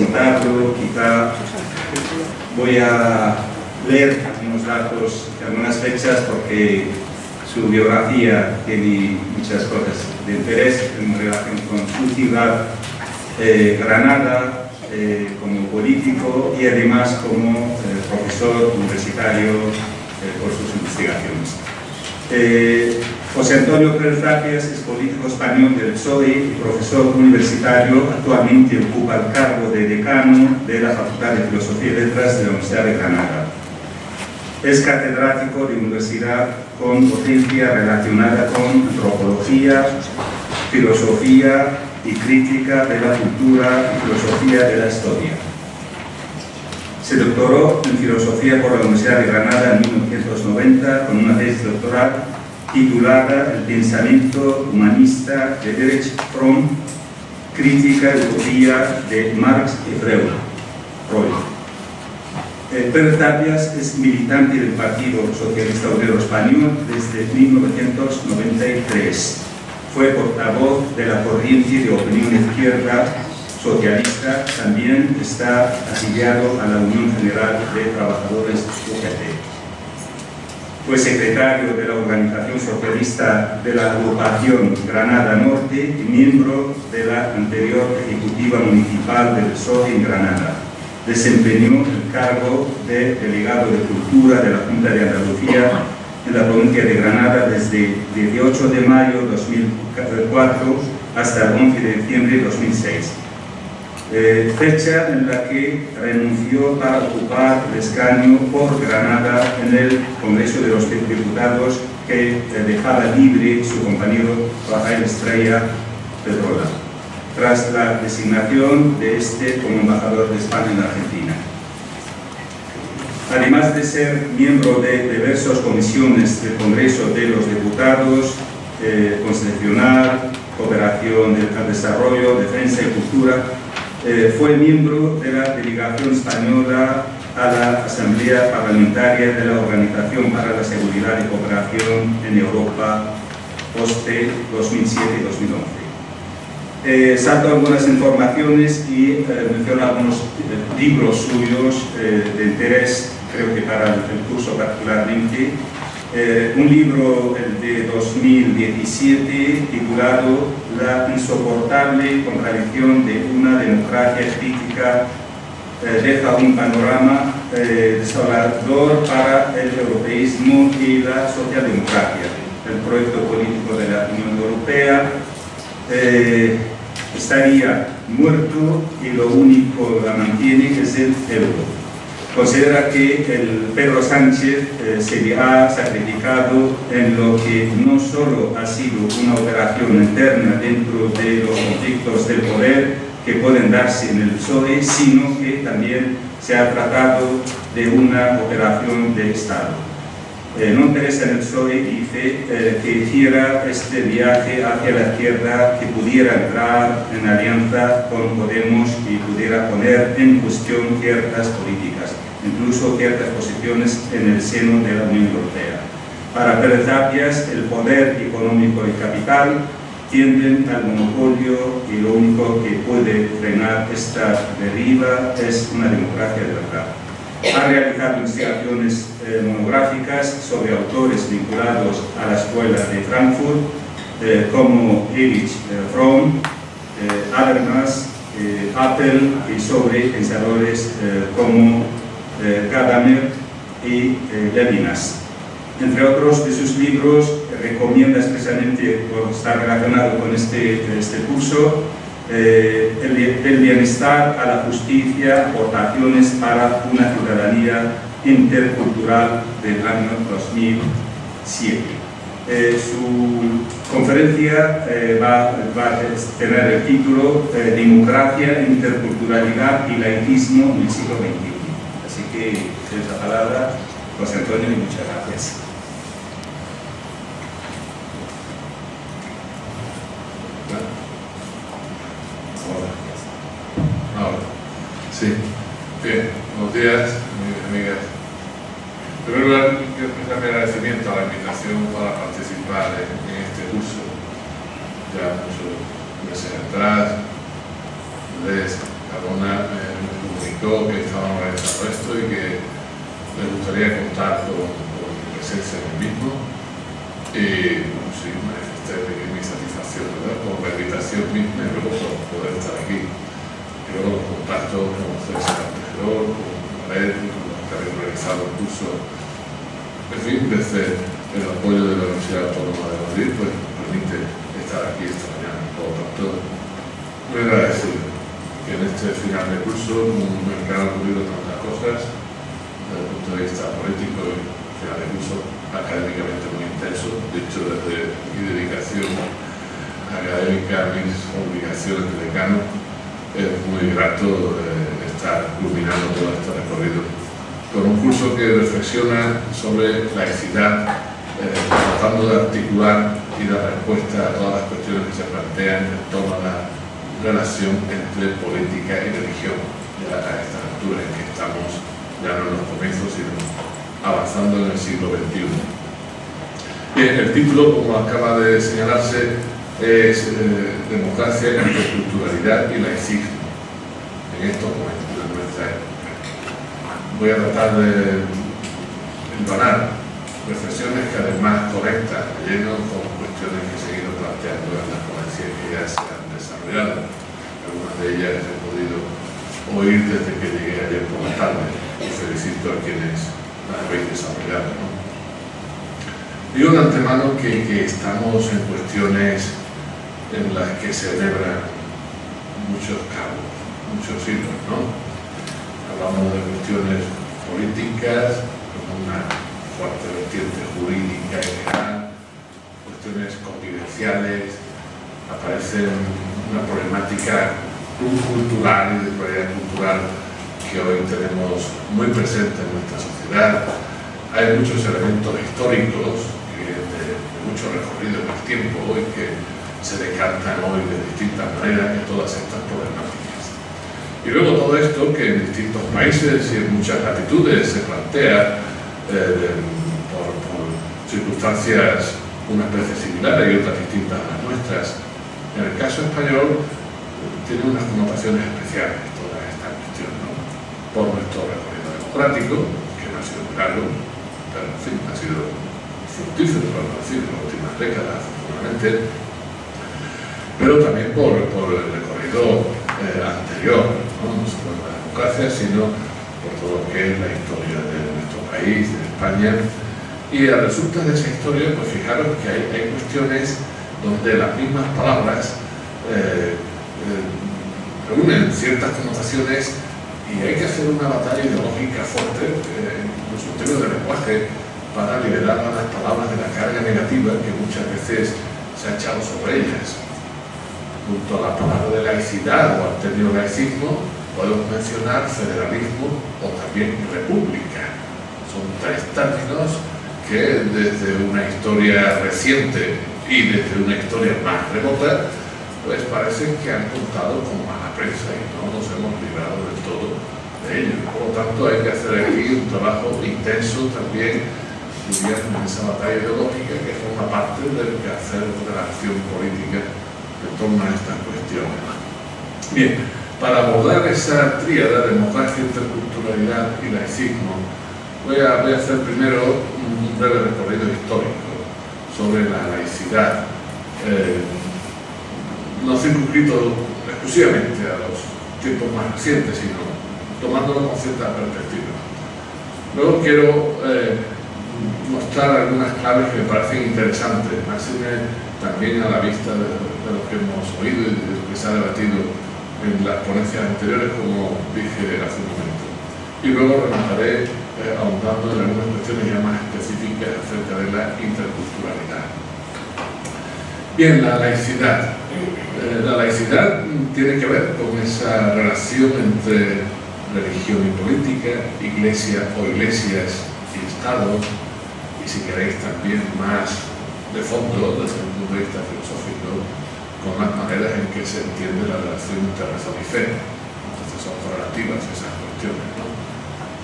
presentarlo. Quizá voy a leer algunos datos, algunas fechas, porque su biografía tiene muchas cosas de interés en relación con su ciudad, Granada, como político y además como profesor universitario por sus investigaciones. José Antonio Pérez Tapias es político español del PSOE y profesor universitario. Actualmente ocupa el cargo de decano de la Facultad de Filosofía y Letras de la Universidad de Granada. Es catedrático de universidad con docencia relacionada con antropología, filosofía y crítica de la cultura y filosofía de la historia. Se doctoró en filosofía por la Universidad de Granada en 1990 con una tesis doctoral titulada El pensamiento humanista de Erich Fromm, crítica y utopía de Marx y Freud. Pérez Tapias es militante del Partido Socialista Obrero Español desde 1993. Fue portavoz de la corriente de opinión izquierda socialista. También está afiliado a la Unión General de Trabajadores UGT. Fue secretario de la Organización Socialista de la Agrupación Granada Norte y miembro de la anterior Ejecutiva Municipal del PSOE en Granada. Desempeñó el cargo de delegado de Cultura de la Junta de Andalucía en la provincia de Granada desde el 18 de mayo de 2004 hasta el 11 de diciembre de 2006. Fecha en la que renunció para ocupar el escaño por Granada en el Congreso de los Diputados, que dejaba libre su compañero Rafael Estrella Pedrola, tras la designación de este como embajador de España en Argentina. Además de ser miembro de diversas comisiones del Congreso de los Diputados, Constitucional, Cooperación al Desarrollo, Defensa y Cultura, fue miembro de la delegación española a la Asamblea Parlamentaria de la Organización para la Seguridad y Cooperación en Europa, OSCE 2007-2011. Salto algunas informaciones y menciono algunos libros suyos de interés, creo que para el curso particularmente. Un libro, el de 2017, titulado La insoportable contradicción de una democracia crítica, deja un panorama desolador para el europeísmo y la socialdemocracia. El proyecto político de la Unión Europea estaría muerto y lo único que la mantiene es el euro. Considera que el Pedro Sánchez se le ha sacrificado en lo que no solo ha sido una operación interna dentro de los conflictos del poder que pueden darse en el PSOE, sino que también se ha tratado de una operación de Estado. No interesa en el PSOE, dice, que hiciera este viaje hacia la izquierda, que pudiera entrar en alianza con Podemos y pudiera poner en cuestión ciertas políticas, incluso ciertas posiciones en el seno de la Unión Europea. Para Pérez Tapias, el poder económico y capital tienden al monopolio y lo único que puede frenar esta deriva es una democracia de verdad. Ha realizado investigaciones monográficas sobre autores vinculados a la Escuela de Frankfurt, como Erich Fromm, Habermas, Apple, y sobre pensadores como Gadamer y Levinas. Entre otros de sus libros, recomienda expresamente, por estar relacionado con este curso, el bienestar a la justicia, aportaciones para una ciudadanía intercultural del año 2007. Su conferencia va a tener el título Democracia, Interculturalidad y Laicismo en el siglo XXI. Así que es la palabra, José Antonio, y muchas gracias. Sí, bien, buenos días, amigas. En primer lugar, quiero expresar mi agradecimiento a la invitación para participar en este curso. Ya muchos meses atrás, Cardona me comunicó que estaban organizando esto y que les gustaría contar con mi presencia en el mismo. Y bueno, sí, manifesté mi satisfacción, ¿verdad?, por la invitación misma y luego por poder estar aquí. Y luego los contactos con César Tejedor, con Maret, con los que habían realizado el curso. En fin, desde el apoyo de la Universidad Autónoma de Madrid, pues me permite estar aquí esta mañana. Por lo tanto, muy agradecido que en este final de curso me han ocurrido tantas cosas desde el punto de vista político y final de curso académicamente muy intenso. De hecho, desde mi dedicación académica, mis obligaciones de decano, es muy grato estar culminando todo este recorrido con un curso que reflexiona sobre laicidad, tratando de articular y dar respuesta a todas las cuestiones que se plantean en torno a la relación entre política y religión, ya a esta altura en que estamos, ya no en los comienzos, sino avanzando en el siglo XXI. Bien, el título, como acaba de señalarse, es Democracia, Interculturalidad y Laicismo en estos momentos de nuestra época. Voy a tratar de entonar reflexiones que además conectan lleno con cuestiones que he seguido planteando en las ponencias que ya se han desarrollado. Algunas de ellas he podido oír desde que llegué ayer por la tarde y felicito a quienes las habéis desarrollado, ¿no? Digo de antemano que estamos en cuestiones en las que se celebran muchos cabos, muchos hilos, ¿no? Hablamos de cuestiones políticas, con una fuerte vertiente jurídica y legal, cuestiones convivenciales, aparece una problemática cultural y de pluralidad cultural que hoy tenemos muy presente en nuestra sociedad. Hay muchos elementos históricos de mucho recorrido en el tiempo y que se decantan hoy de distintas maneras en todas estas problemáticas. Y luego todo esto que en distintos países y en muchas latitudes se plantea por circunstancias unas veces similares y otras distintas a las nuestras. En el caso español tiene unas connotaciones especiales toda esta cuestión, ¿no? Por nuestro recorrido democrático, que no ha sido muy largo, pero en fin, ha sido fructífero, por decir, en las últimas décadas, afortunadamente, pero también por el recorrido anterior, ¿no? No solo de la democracia, sino por todo lo que es la historia de nuestro país, de España. Y a resultas de esa historia, pues fijaros que hay cuestiones donde las mismas palabras reúnen ciertas connotaciones y hay que hacer una batalla ideológica fuerte, incluso en términos de lenguaje, para liberar a las palabras de la carga negativa que muchas veces se ha echado sobre ellas. Junto a la palabra de laicidad o al término laicismo, podemos mencionar federalismo o también república. Son tres términos que desde una historia reciente y desde una historia más remota, pues parece que han contado con mala prensa y no nos hemos librado del todo de ello. Por lo tanto, hay que hacer aquí un trabajo intenso también, diría, en esa batalla ideológica que forma parte del quehacer de la acción política en torno a estas cuestiones. Bien, para abordar esa tríada, democracia, interculturalidad y laicismo, voy a hacer primero un breve recorrido histórico sobre la laicidad, no circunscrito exclusivamente a los tiempos más recientes, sino tomándolo con cierta perspectiva. Luego quiero mostrar algunas claves que me parecen interesantes, también a la vista de lo que hemos oído y de lo que se ha debatido en las ponencias anteriores, como dije hace un momento. Y luego remataré ahondando en algunas cuestiones ya más específicas acerca de la interculturalidad. Bien, la laicidad. La laicidad tiene que ver con esa relación entre religión y política, iglesia o iglesias y Estado, y si queréis también más de fondo, desde un punto de vista filosófico, con las maneras en que se entiende la relación entre razón y fe. Entonces son correlativas esas cuestiones, ¿no?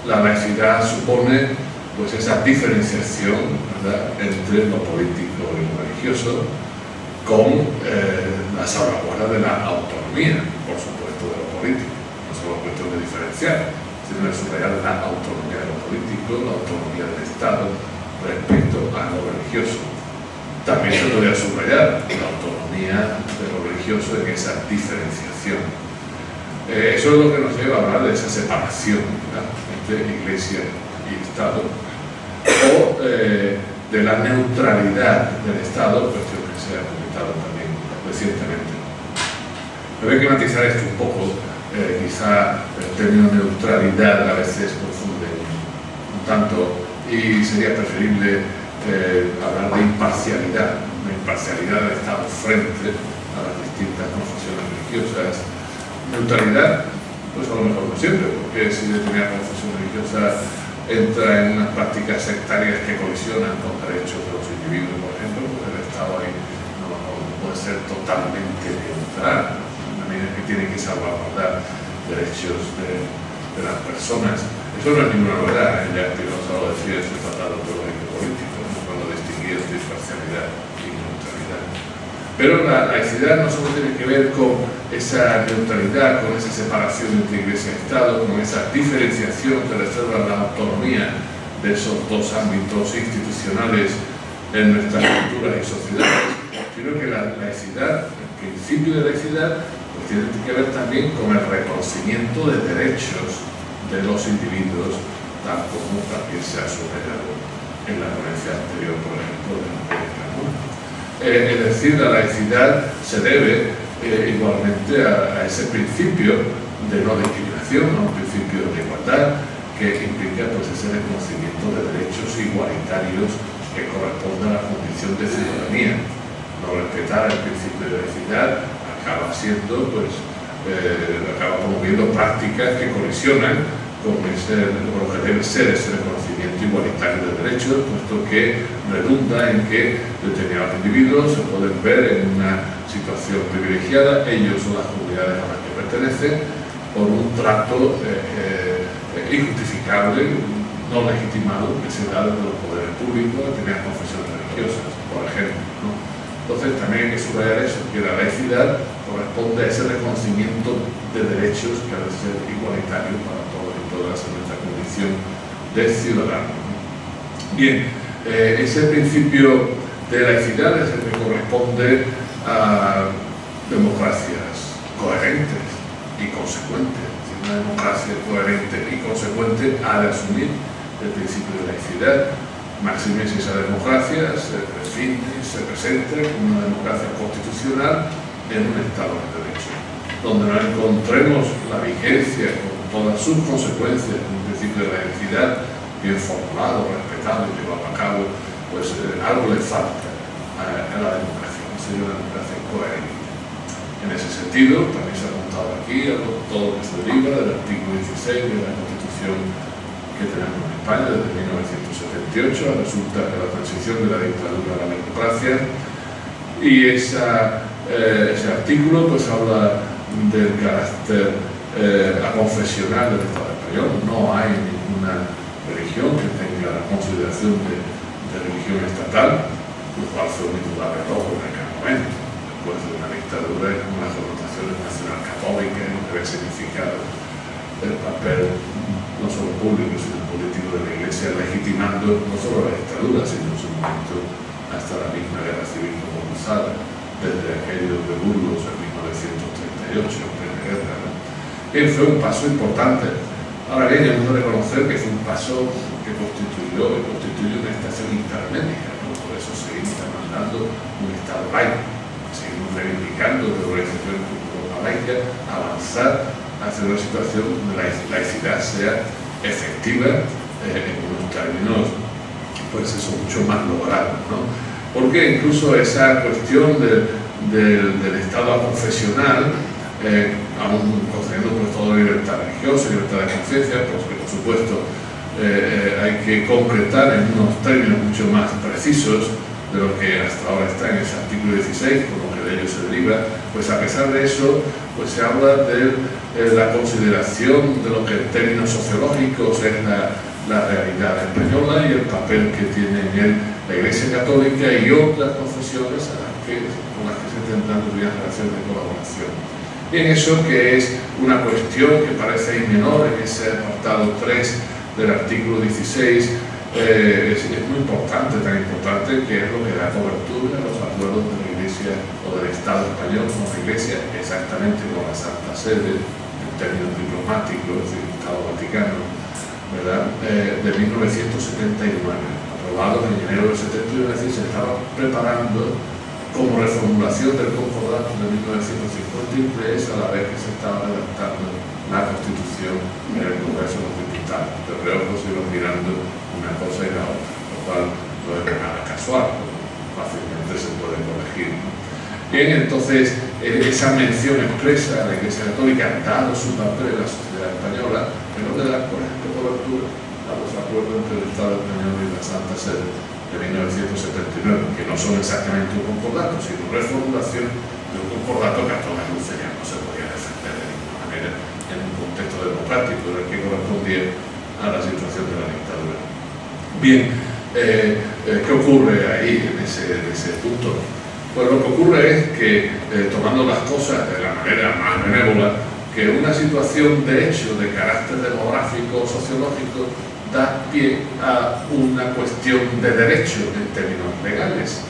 La laicidad supone pues esa diferenciación, ¿verdad?, entre lo político y lo religioso, con la salvaguarda de la autonomía, por supuesto, de lo político. diferenciar, sino de subrayar la autonomía de lo político, la autonomía del Estado respecto a lo religioso. También se podría subrayar la autonomía de lo religioso en esa diferenciación. Eso es lo que nos lleva a hablar de esa separación, ¿verdad?, entre Iglesia y Estado, o de la neutralidad del Estado, cuestión que se ha comentado también recientemente. Pero hay que matizar esto un poco, quizá el término neutralidad a veces confunde un tanto, y sería preferible hablar de imparcialidad, la imparcialidad del Estado frente a las distintas confesiones religiosas. Neutralidad, pues a lo mejor no siempre, porque si determinada confesión religiosa entra en unas prácticas sectarias que colisionan con derechos de los individuos, por ejemplo, pues el Estado ahí no puede ser totalmente neutral, de manera que tiene que salvaguardar derechos de las personas. Eso no es ninguna novedad, ya Spinoza lo decía en su tratado teológico político, ¿no?, cuando distinguía entre imparcialidad y neutralidad. Pero la laicidad no solo tiene que ver con esa neutralidad, con esa separación entre Iglesia y Estado, con esa diferenciación que reserva la autonomía de esos dos ámbitos institucionales en nuestras culturas y sociedades, sino que la laicidad, el principio de laicidad, pues tiene que ver también con el reconocimiento de derechos de los individuos, tal como también se ha subrayado en la ponencia anterior, por ejemplo, de la América, ¿no? Es decir, la laicidad se debe igualmente a ese principio de no discriminación, a un principio de igualdad, que implica pues ese reconocimiento de derechos igualitarios que corresponden a la condición de ciudadanía. No respetar el principio de laicidad acaba siendo, pues, acaba promoviendo prácticas que colisionan con lo que debe ser ese reconocimiento igualitario de derechos, puesto que redunda en que determinados individuos se pueden ver en una situación privilegiada, ellos o las comunidades a las que pertenecen, por un trato injustificable, no legitimado, que se da desde los poderes públicos a determinadas confesiones religiosas, por ejemplo, ¿no? Entonces también hay que subrayar eso, que la laicidad corresponde a ese reconocimiento de derechos que ha de ser igualitario para todos y todas en nuestra condición de ciudadanos. Bien, ese principio de laicidad es el que corresponde a democracias coherentes y consecuentes. Una democracia coherente y consecuente ha de asumir el principio de laicidad. Máxime si esa democracia se define, se presenta como una democracia constitucional en un Estado de Derecho, donde no encontremos la vigencia con todas sus consecuencias en un principio de laicidad bien formulado, respetado y llevado a cabo, pues algo le falta a la democracia, no sería una democracia coherente. En ese sentido, también se ha apuntado aquí todo lo que se deriva del artículo 16 de la Constitución que tenemos en España desde 1978, resulta de la transición de la dictadura a la democracia, y ese artículo pues habla del carácter aconfesional del Estado español. No hay ninguna religión que tenga la consideración de religión estatal, lo cual fue un indudable logro en aquel momento, después de una dictadura y con unas connotaciones nacional católicas, no debe significado el papel no solo público sino político de la Iglesia, legitimando no solo la dictadura, sino en su momento hasta la misma guerra civil comenzada desde aquello de Burgos en 1938, en plena guerra, ¿no? Fue un paso importante. Ahora bien, hemos de reconocer que fue un paso que constituye una estación intermedia, ¿no? Por eso seguimos demandando un Estado laico, seguimos reivindicando de organización laica, avanzar hacia una situación donde la laicidad sea efectiva en unos términos, pues eso, mucho más logrados, ¿no? Porque incluso esa cuestión del Estado confesional, aún concediendo pues toda libertad religiosa, libertad de conciencia, pues que por supuesto hay que concretar en unos términos mucho más precisos de lo que hasta ahora está en ese artículo 16, con lo que de ello se deriva, pues a pesar de eso, pues se habla de la consideración de lo que en términos sociológicos es la realidad española y el papel que tiene en él la Iglesia Católica y otras confesiones con las que se tendrán determinadas relaciones de colaboración. Bien, eso que es una cuestión que parece ahí menor en ese apartado 3 del artículo 16, es muy importante, tan importante que es lo que da cobertura a los acuerdos de la Iglesia o del Estado español con la Iglesia, exactamente con la Santa Sede, en términos diplomáticos, es decir, el Estado Vaticano, ¿verdad? De 1979, aprobado en enero del 71, es decir, se estaba preparando como reformulación del Concordato de 1953 a la vez que se estaba redactando la Constitución en el Congreso de los Diputados. De reojo se iban mirando una cosa y la otra, lo cual no es nada casual, fácilmente se puede corregir. Bien, entonces, esa mención expresa a la Iglesia Católica, dado su papel en la sociedad española, que no le da, por ejemplo, cobertura a los acuerdos entre el Estado español y la Santa Sede de 1979, que no son exactamente un concordato, sino reformulación de un concordato que a todas luces ya no se podía defender de ninguna manera en un contexto democrático en el que correspondía a la situación de la dictadura. Bien, ¿qué ocurre ahí en ese punto? Pues lo que ocurre es que, tomando las cosas de la manera más benévola, que una situación de hecho de carácter demográfico o sociológico da pie a una cuestión de derecho en términos legales,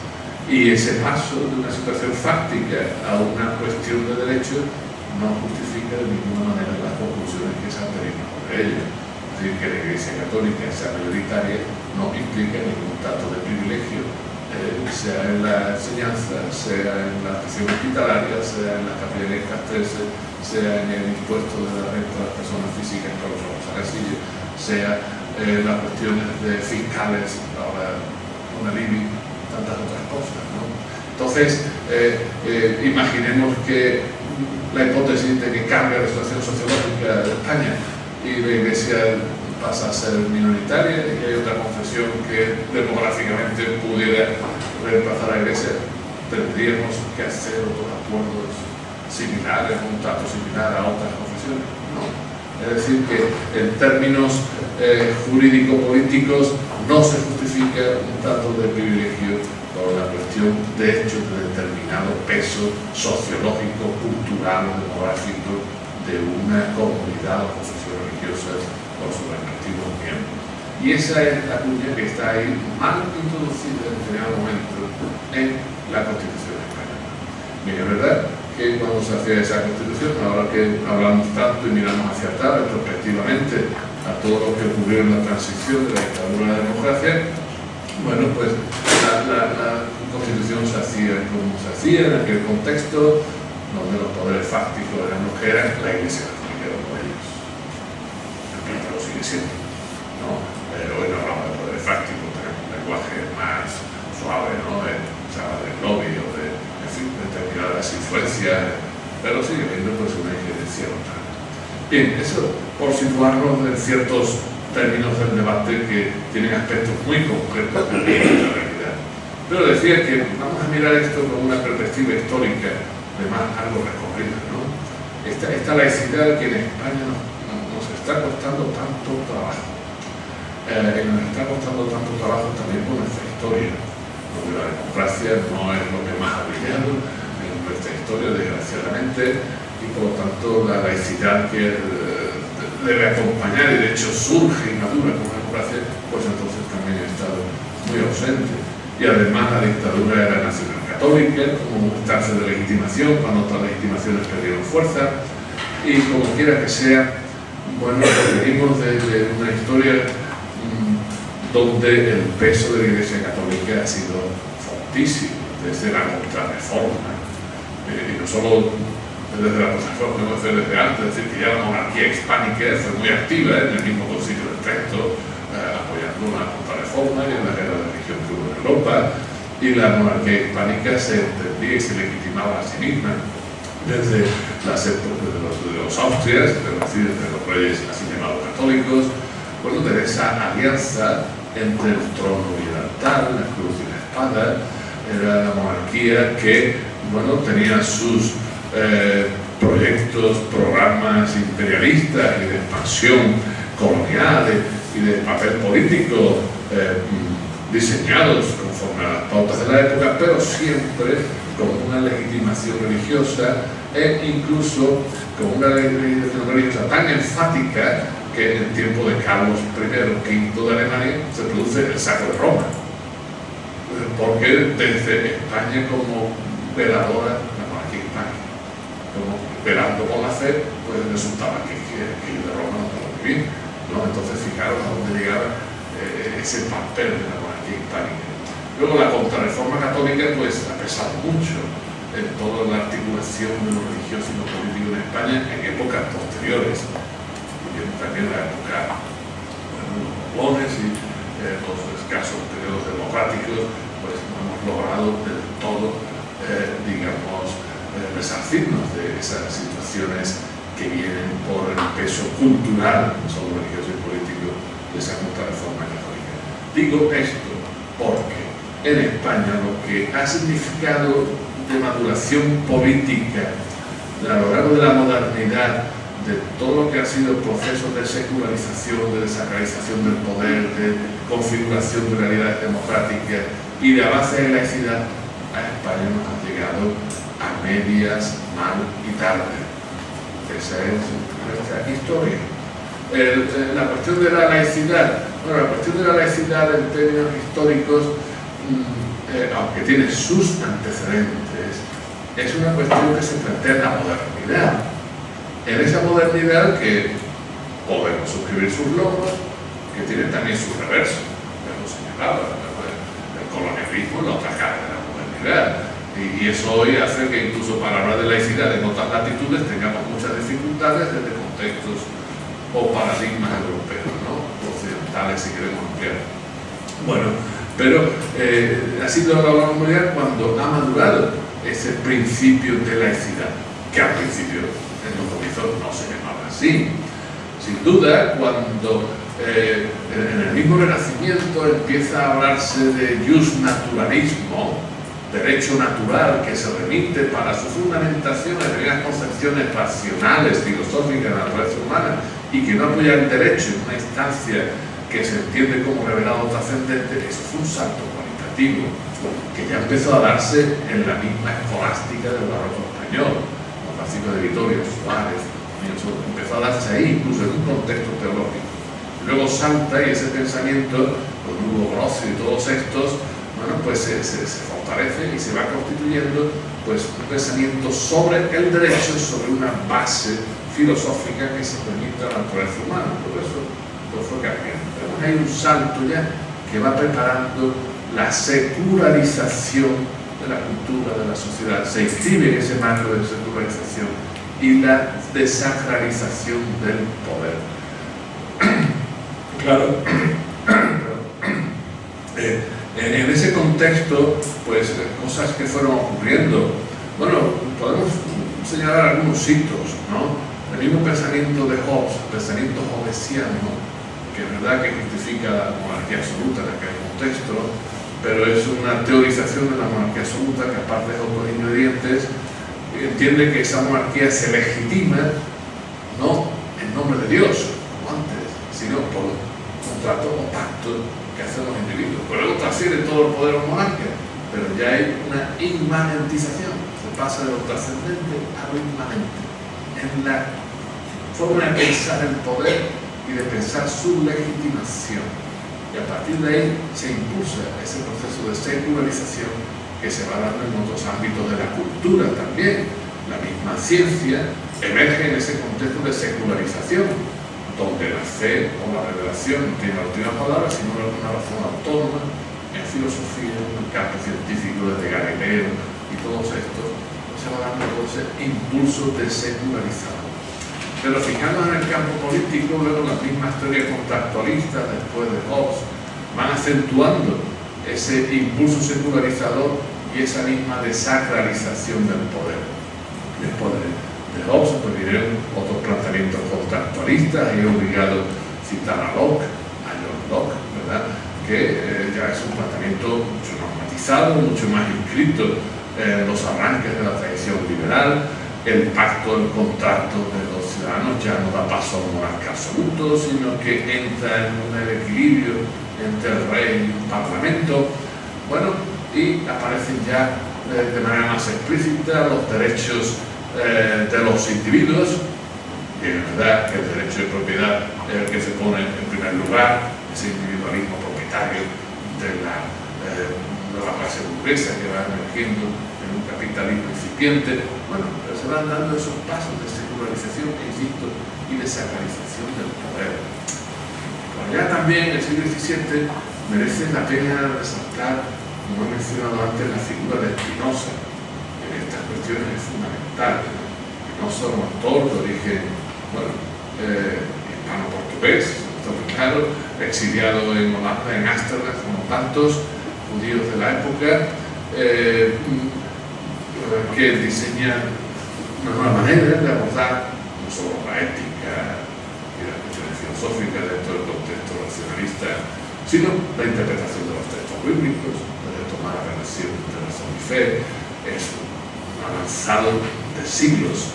y ese paso de una situación fáctica a una cuestión de derecho no justifica de ninguna manera las conclusiones que se han derivado de ello. Es decir, que la Iglesia Católica sea mayoritaria no implica ningún dato de privilegio, sea en la enseñanza, sea en la atención hospitalaria, sea en las capellanías castrenses, sea en el impuesto de la renta de las personas físicas con los sacasillos, sea las cuestiones de fiscales, ahora una LIBI, tantas otras cosas, ¿no? Entonces, imaginemos que la hipótesis de que cambia la situación sociológica de España y la Iglesia pasa a ser minoritaria y que hay otra confesión que demográficamente pudiera reemplazar a la Iglesia, tendríamos que hacer otros acuerdos similares, un trato similar a otras confesiones. No. Es decir, que en términos jurídico-políticos no se justifica un trato de privilegio por la cuestión de hechos de determinado peso sociológico, cultural, demográfico de una comunidad o confesión religiosa por sus respectivos miembros. Y esa es la cuña que está ahí mal introducida en determinado momento en la Constitución española. Bien, es verdad que cuando se hacía esa Constitución, ahora que hablamos tanto y miramos hacia atrás retrospectivamente a todo lo que ocurrió en la transición de la dictadura a la democracia, bueno, pues la Constitución se hacía como se hacía en aquel contexto donde los poderes fácticos eran los que eran, la Iglesia Católica era uno de ellos. Repito, lo sigue siendo, ¿no? Hoy no hablamos de poderes fácticos, tenemos un lenguaje más suave, ¿no? Se habla del lobby o de, en fin, determinadas influencias, pero sigue habiendo pues una injerencia local. Bien, eso por situarnos en ciertos términos del debate que tienen aspectos muy concretos de la realidad. Pero decía que vamos a mirar esto con una perspectiva histórica de más largo recorrido, ¿no? Esta laicidad que en España nos está costando tanto trabajo, nos está costando tanto trabajo también por nuestra historia, donde la democracia no es lo que más ha brillado en nuestra historia, desgraciadamente, y por lo tanto la laicidad que debe acompañar y de hecho surge y madura como democracia, pues entonces también ha estado muy ausente. Y además la dictadura era nacional católica, como instancia de legitimación, cuando otras legitimaciones perdieron fuerza, y como quiera que sea, bueno, venimos de una historia donde el peso de la Iglesia Católica ha sido fortísimo, desde la contrarreforma, y no solo desde la contrarreforma, podemos decir desde antes, es decir, que ya la monarquía hispánica fue muy activa en el mismo Concilio de Trento, apoyando la contrarreforma y en la guerra de religión que hubo en Europa, y la monarquía hispánica se entendía y se legitimaba a sí misma desde las épocas de los Austrias, de los reyes así llamados católicos, bueno, de esa alianza entre el trono y el altar, la cruz y la espada. Era la monarquía que, bueno, tenía sus proyectos, programas imperialistas y de expansión colonial y de papel político diseñados conforme a las pautas de la época, pero siempre con una legitimación religiosa e incluso con una legitimación religiosa tan enfática que en el tiempo de Carlos I, V de Alemania, se produce el saco de Roma. Porque desde España como veladora, la monarquía hispánica, como velando con la fe, pues resultaba que de Roma no estaba muy bien, ¿no? Entonces fijaros a dónde llegaba ese papel de la monarquía hispánica. Luego la contrarreforma católica pues ha pesado mucho en toda la articulación de lo religioso y lo político en España en épocas posteriores, incluyendo también la época de los Borbones y los escasos periodos democráticos, pues no hemos logrado del todo, digamos, resarcirnos de esas situaciones que vienen por el peso cultural, no solo religioso y político, de esa contrarreforma católica. Digo esto porque en España lo que ha significado de maduración política a lo largo de la modernidad, de todo lo que ha sido procesos de secularización, de desacralización del poder, de configuración de realidades democráticas y de avance de laicidad, a España nos ha llegado a medias, mal y tarde. Esa es nuestra historia. La cuestión de la laicidad, bueno, la cuestión de la laicidad en términos históricos, aunque tiene sus antecedentes, es una cuestión que se plantea en la modernidad. En esa modernidad que podemos suscribir sus logros, que tiene también sus reversos, ya lo señalaba, el colonialismo es la otra cara de la modernidad. Y eso hoy hace que incluso para hablar de laicidad en otras latitudes tengamos muchas dificultades desde contextos o paradigmas europeos, ¿no? Occidentales, si queremos ampliar. Bueno, pero ha sido la modernidad cuando ha madurado ese principio de laicidad, que al principio en los comicios no se llamaba así. Sin duda, cuando en el mismo Renacimiento empieza a hablarse de jus naturalismo, derecho natural que se remite para su fundamentación a determinadas concepciones racionales, filosóficas de la naturaleza humana y que no apoya el derecho en una instancia que se entiende como revelado trascendente, eso fue un salto cualitativo que ya empezó a darse en la misma escolástica del barroco español, con Francisco de Vitoria, Suárez, eso empezó a darse ahí, incluso en un contexto teológico. Luego salta y ese pensamiento, con Hugo Grocio y todos estos, bueno, pues se fortalece y se va constituyendo pues un pensamiento sobre el derecho, sobre una base filosófica que se permita a la naturaleza humana. Todo eso fue cambiando. Tenemos ahí un salto ya que va preparando la secularización de la cultura, de la sociedad. Se inscribe en ese marco de secularización y la desacralización del poder. Claro. En ese contexto, pues cosas que fueron ocurriendo. Bueno, podemos señalar algunos hitos, ¿no? El mismo pensamiento de Hobbes, el pensamiento hobbesiano, que es verdad que justifica la monarquía absoluta en aquel contexto, pero es una teorización de la monarquía absoluta que, aparte de otros ingredientes, entiende que esa monarquía se legitima no en nombre de Dios, como antes, sino por un contrato o pacto que hacen los individuos. Pero luego transfiere todo el poder a los monarcas, pero ya hay una inmanentización, se pasa de lo trascendente a lo inmanente, en la forma de pensar el poder y de pensar su legitimación. Y a partir de ahí se impulsa ese proceso de secularización que se va dando en otros ámbitos de la cultura también. La misma ciencia emerge en ese contexto de secularización, donde la fe o la revelación no tiene la última palabra, sino una razón autónoma en filosofía, en el campo científico desde Galileo y todos estos, se va dando ese impulso de secularizar. Pero fijándonos en el campo político, luego las mismas teorías contractualistas después de Hobbes van acentuando ese impulso secularizador y esa misma desacralización del poder. Después de Hobbes pues vinieron otros planteamientos contractualistas, y he obligado a citar a Locke, a John Locke, ¿verdad? Que ya es un planteamiento mucho más matizado, mucho más inscrito en los arranques de la tradición liberal, el pacto, el contrato de los ciudadanos ciudadanos ya no da paso a un monarca absoluto, sino que entra en un equilibrio entre el rey y el parlamento. Bueno, y aparecen ya de manera más explícita los derechos de los individuos, y es verdad que el derecho de propiedad es el que se pone en primer lugar, ese individualismo propietario de la clase burguesa que va emergiendo en un capitalismo incipiente. Bueno, pero se van dando esos pasos de secularización, insisto, y de sacralización del poder. Pero ya también el siglo XVII merece la pena resaltar, como he mencionado antes, la figura de Spinoza. En estas cuestiones es fundamental. Spinoza, un autor de origen, hispano-portugués, claro, exiliado en Holanda, en Ámsterdam, como tantos judíos de la época, que diseñan una nueva manera de abordar no solo la ética y las cuestiones filosóficas dentro del contexto racionalista, sino la interpretación de los textos bíblicos, de retomar la relación de razón y fe. Es un avanzado de siglos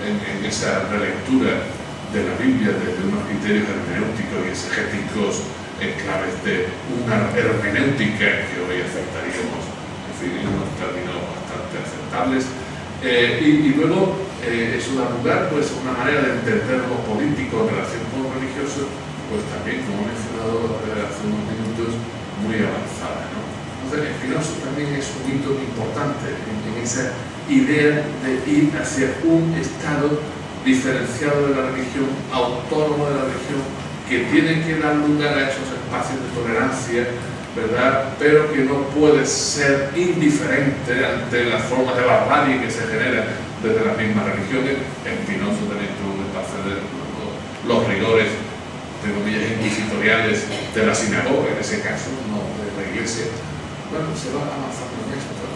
en esa relectura de la Biblia desde unos criterios hermenéuticos y exegéticos en claves de una hermenéutica que hoy aceptaríamos, en fin, en unos términos bastante aceptables. Y luego eso da lugar pues, a una manera de entender lo político en relación con lo religioso, pues también, como he mencionado hace unos minutos, muy avanzada, ¿no? Entonces, Spinoza también es un hito importante en esa idea de ir hacia un Estado diferenciado de la religión, autónomo de la religión, que tiene que dar lugar a esos espacios de tolerancia, ¿verdad? Pero que no puede ser indiferente ante las formas de barbarie que se generan desde las mismas religiones. Spinoza también tuvo que pasar los rigores, de comillas, inquisitoriales de la sinagoga, en ese caso, no de la iglesia. Bueno, se va avanzando en esto.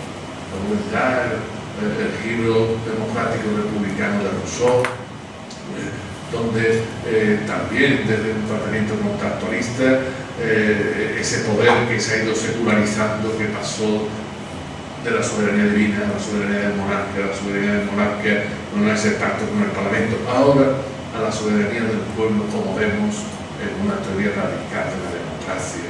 El giro democrático republicano de Rousseau, donde también desde un tratamiento contractualista ese poder que se ha ido secularizando, que pasó de la soberanía divina a la soberanía del monarca, la soberanía del monarca no es el pacto con el parlamento, ahora a la soberanía del pueblo, como vemos en una teoría radical de la democracia,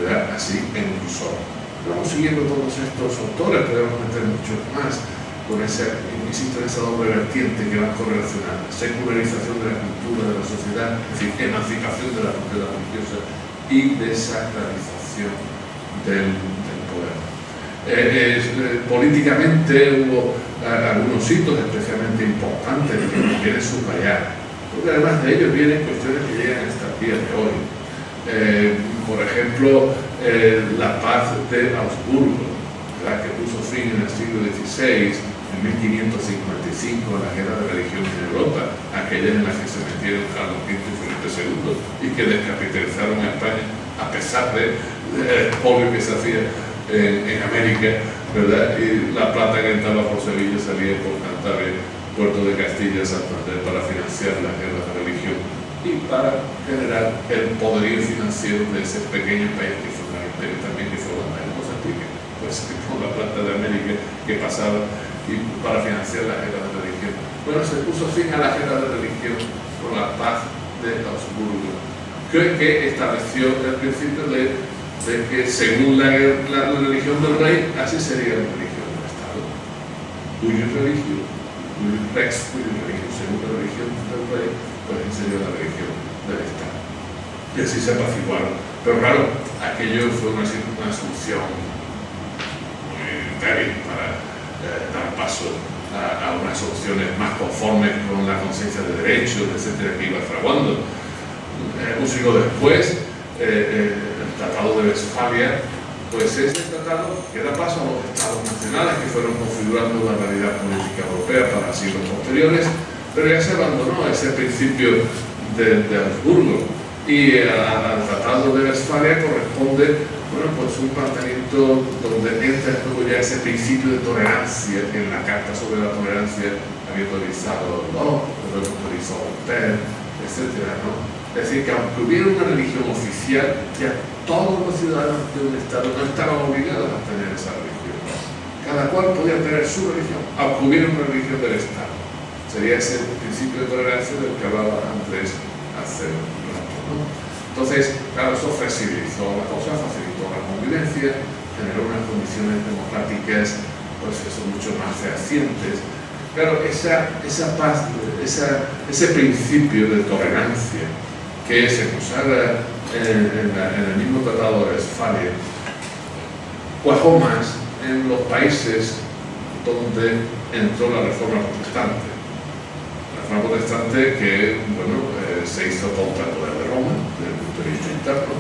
¿verdad? Así en Rousseau. Vamos siguiendo todos estos autores, podemos meter muchos más, con esa, insisto, en esa doble vertiente que van correlacionando: secularización de la cultura, de la sociedad, es decir, emancipación de la cultura religiosa y desacralización del poder. Políticamente hubo algunos hitos especialmente importantes que nos quieren subrayar, porque además de ellos vienen cuestiones que llegan hasta el día de hoy. Por ejemplo, la paz de Augsburgo, ¿verdad?, que puso fin en el siglo XVI, en 1555, a la guerra de religión en Europa, aquellas en las que se metieron Carlos V y Felipe II y que descapitalizaron a España a pesar del expolio que se hacía en América, ¿verdad? Y la plata que entraba por Sevilla salía por Cantabria, Puerto de Castilla, Santander, para financiar las guerras de religión y para generar el poderío financiero de ese pequeño país que fue un imperio también, que fue Holanda. ¿Cómo se explica? Pues con la plata de América que pasaba y para financiar las guerras de religión. Bueno, se puso fin a la guerra de religión con la paz de Augsburgo, que estableció el principio de que según la religión del rey, así sería la religión del Estado. Cuyo religión, según la religión del rey, pues sería la religión del Estado. Y así se apaciguaron. Pero claro, aquello fue una solución muy débil para dar paso a unas soluciones más conformes con la conciencia de derechos, etcétera, que iba fraguando. Un siglo después, el Tratado de Westfalia, pues ese tratado que da paso a los estados nacionales que fueron configurando la realidad política europea para siglos posteriores, pero ya se abandonó ese principio de Augsburgo y al Tratado de Westfalia corresponde, bueno, pues un planteamiento donde entra luego ya ese principio de tolerancia en la Carta sobre la Tolerancia había autorizado Locke, luego autorizó Voltaire, etcétera, ¿no? Es decir, que aunque hubiera una religión oficial, ya todos los ciudadanos de un Estado no estaban obligados a tener esa religión. Cada cual podía tener su religión, aunque hubiera una religión del Estado. Se sería ese principio de tolerancia del que hablaba antes hace un rato, ¿no? Entonces, claro, eso flexibilizó la cosa, facilitó la convivencia, generó unas condiciones democráticas, pues eso, mucho más fehacientes. Claro, esa paz, ese principio de tolerancia que se consagra en el mismo Tratado de Westfalia, cuajó más en los países donde entró la Reforma Protestante. La Reforma Protestante que, bueno, se hizo contra el poder de Roma, desde el punto de vista interno,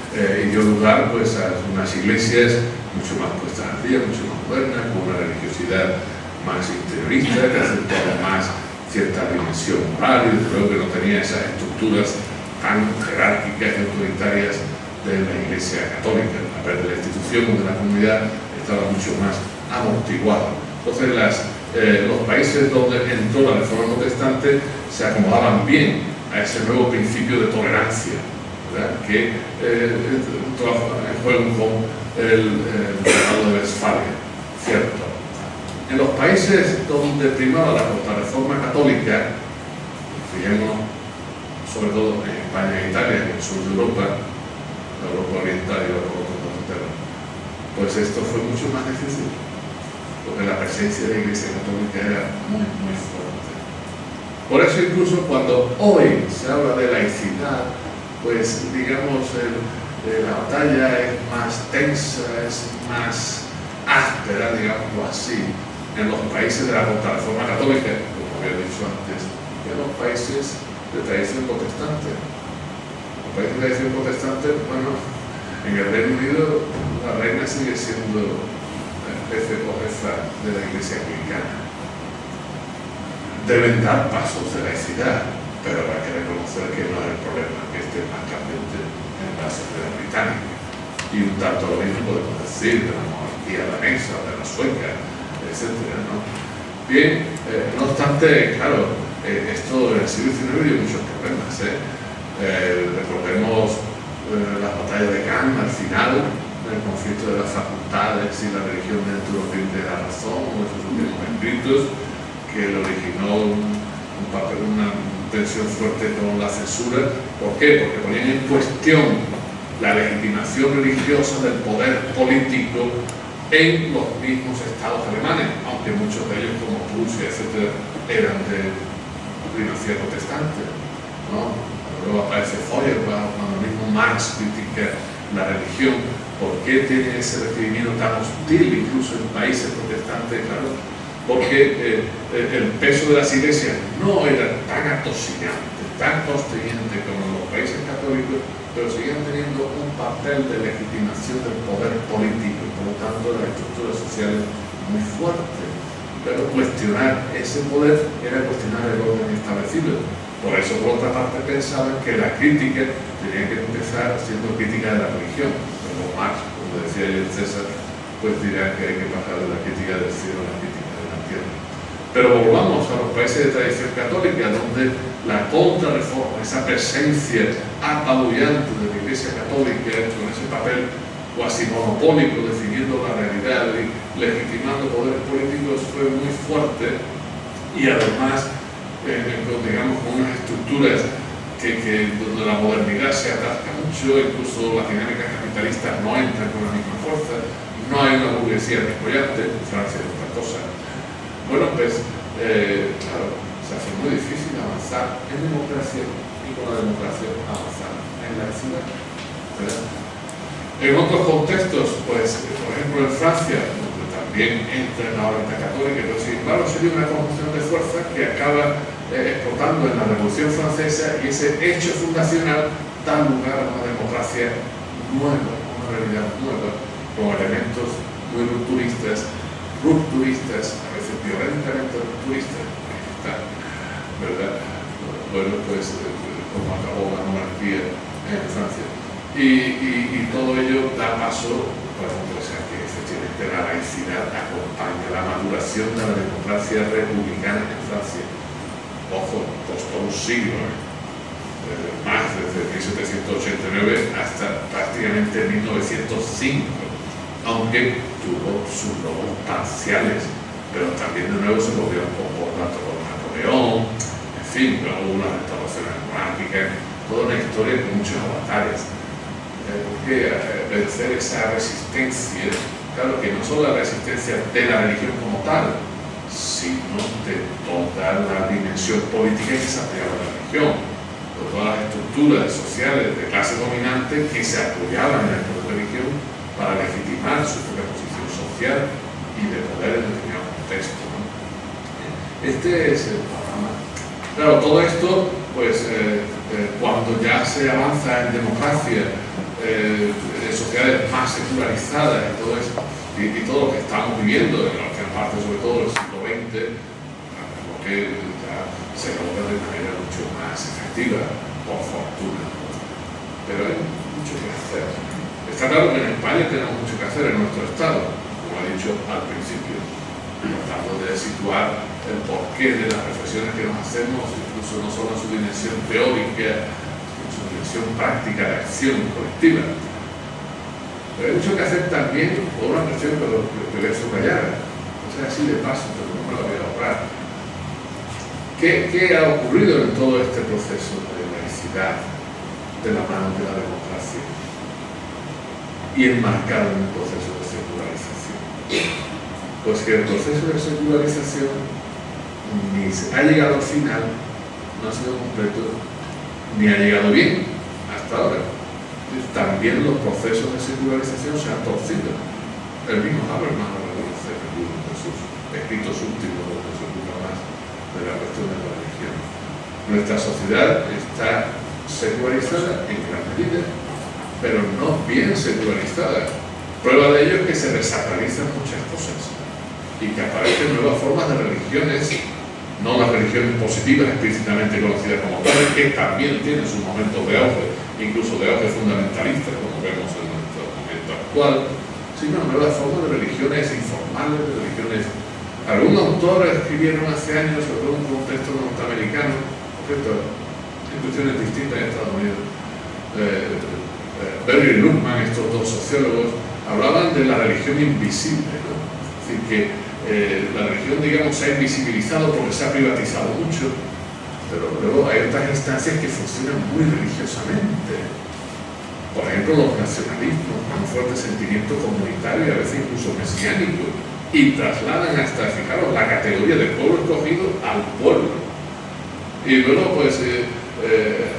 y dio lugar pues, a unas iglesias mucho más puestas al día, mucho más modernas, con una religiosidad más interiorista, que aceptaba más cierta dimensión moral y desde luego que no tenía esas estructuras tan jerárquicas y autoritarias de la Iglesia Católica. El papel de la institución o de la comunidad estaba mucho más amortiguado. Entonces los países donde entró la Reforma Protestante se acomodaban bien a ese nuevo principio de tolerancia, ¿verdad?, que entró en juego con el Tratado de Westfalia, ¿cierto? En los países donde primaba la Contrarreforma católica, fijémonos sobre todo en España e Italia, en el sur de Europa, la Europa Oriental y la Europa Continental, pues esto fue mucho más difícil, porque la presencia de la Iglesia Católica era muy, muy fuerte. Por eso incluso cuando hoy se habla de laicidad, pues digamos la batalla es más tensa, es más áspera, digámoslo así, en los países de la Contrarreforma católica, como había dicho antes, que en los países de tradición protestante. Los países de tradición protestante, bueno, en el Reino Unido la reina sigue siendo jefe o jefa de la Iglesia anglicana. Deben dar pasos de laicidad, pero hay que reconocer que no es el problema que esté más candente en la sociedad británica. Y un tanto lo mismo podemos decir de la monarquía danesa, de la sueca, etcétera, ¿no? Bien, no obstante, claro, esto en el siglo XIX dio muchos problemas, recordemos la batalla de Cannes al final, el conflicto de las facultades y la religión dentro de la razón, esos últimos escritos, que le originó una tensión fuerte con la censura. ¿Por qué? Porque ponían en cuestión la legitimación religiosa del poder político en los mismos estados alemanes, aunque muchos de ellos, como Prusia, etc., eran de primacía protestante, ¿no? Luego aparece Feuerbach, cuando el mismo Marx critica la religión. ¿Por qué tiene ese recibimiento tan hostil, incluso en países protestantes? Claro, porque el peso de las iglesias no era tan atosigante, tan constreñente como en los países católicos, pero seguían teniendo un papel de legitimación del poder político, por lo tanto las estructuras sociales muy fuertes. Pero cuestionar ese poder era cuestionar el orden establecido. Por eso, por otra parte, pensaban que la crítica tenía que empezar siendo crítica de la religión. Como Marx, como decía el César, pues dirá que hay que pasar de la crítica del cielo a la crítica de la tierra. Pero volvamos a los países de tradición católica, donde la contrarreforma, esa presencia apabullante de la Iglesia Católica, con ese papel cuasi monopólico, definiendo la realidad y legitimando poderes políticos, fue muy fuerte, y además, digamos, con unas estructuras donde la modernidad se atasca mucho, incluso las dinámicas capitalistas no entran con la misma fuerza, no hay una burguesía despollante, Francia es otra cosa. Bueno, pues, claro, se hace muy difícil avanzar en democracia y con la democracia avanzar en la ciudad, ¿verdad? En otros contextos, pues, por ejemplo en Francia, donde también entra en la órbita católica, pero sin embargo sería una conjunción de fuerzas que acaba explotando en la Revolución Francesa, y ese hecho fundacional da lugar a una democracia nueva, una realidad nueva, con elementos muy rupturistas, a veces violentamente rupturistas, ¿verdad? Bueno, pues como acabó la monarquía en Francia. Y todo ello da paso, pues, a que efectivamente la laicidad acompaña la maduración de la democracia republicana en Francia. Ojo, costó un siglo, más desde 1789 hasta prácticamente 1905, aunque tuvo sus logros parciales pero también de nuevo se volvió un poco tanto con Napoleón, en fin, hubo una restauración monárquica, toda una historia con muchos avatares. Porque vencer esa resistencia, claro que no solo la resistencia de la religión como tal, sino de toda la dimensión política que se apoyaba en la religión, de todas las estructuras sociales de clase dominante que se apoyaban en la religión para legitimar su propia posición social y de poder en determinado contexto, ¿no? Este es el panorama. Claro, todo esto, pues, cuando ya se avanza en democracia, sociedades más secularizadas y todo eso, y todo lo que estamos viviendo en la parte sobre todo del siglo XX, lo que ya se logra de manera mucho más efectiva, por fortuna. Pero hay mucho que hacer. Está claro que en España tenemos mucho que hacer en nuestro Estado, como he dicho al principio, tratando de situar el porqué de las reflexiones que nos hacemos, incluso no solo en su dimensión teórica, práctica de acción colectiva. Pero hay mucho que hacer también por una cuestión que voy a subrayar, o sea, así de paso, pero no me lo voy a ahorrar. ¿Qué ha ocurrido en todo este proceso de laicidad de la mano de la democracia y enmarcado en un proceso de secularización? Pues que el proceso de secularización ni se ha llegado al final, no ha sido completo, ni ha llegado bien hasta ahora. También los procesos de secularización se han torcido. El mismo Habermas lo reconoce en uno de sus escritos últimos, donde se ocupa más de la cuestión de la religión. Nuestra sociedad está secularizada en gran medida, pero no bien secularizada. Prueba de ello es que se desacralizan muchas cosas y que aparecen nuevas formas de religiones, no las religiones positivas explícitamente conocidas como tales, que también tienen sus momentos de auge, incluso de auge fundamentalista, como vemos en nuestro momento actual, sino nuevas formas de religiones informales, de religiones. Algunos autores escribieron hace años, sobre todo en un contexto norteamericano, por cierto, en cuestiones distintas en Estados Unidos, Berry y Luckman, estos dos sociólogos, hablaban de la religión invisible, ¿no? Es decir, que la religión, digamos, se ha invisibilizado porque se ha privatizado mucho, pero luego hay otras instancias que funcionan muy religiosamente. Por ejemplo, los nacionalismos, con un fuerte sentimiento comunitario y a veces incluso mesiánico, y trasladan hasta, fijaros, la categoría de pueblo escogido al pueblo. Y luego, pues,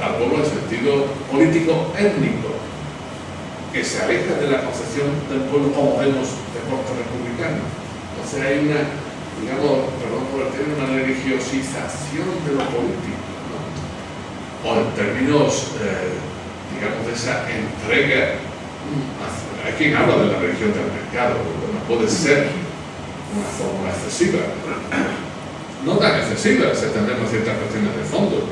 al pueblo en sentido político étnico, que se aleja de la concepción del pueblo como vemos de corte republicano. Entonces hay una, digamos, perdón por el término, una religiosización de lo político, ¿no? O en términos, digamos, de esa entrega. Hay quien habla de la religión del mercado, no puede ser una fórmula excesiva. No tan excesiva, se tendrán ciertas cuestiones de fondo.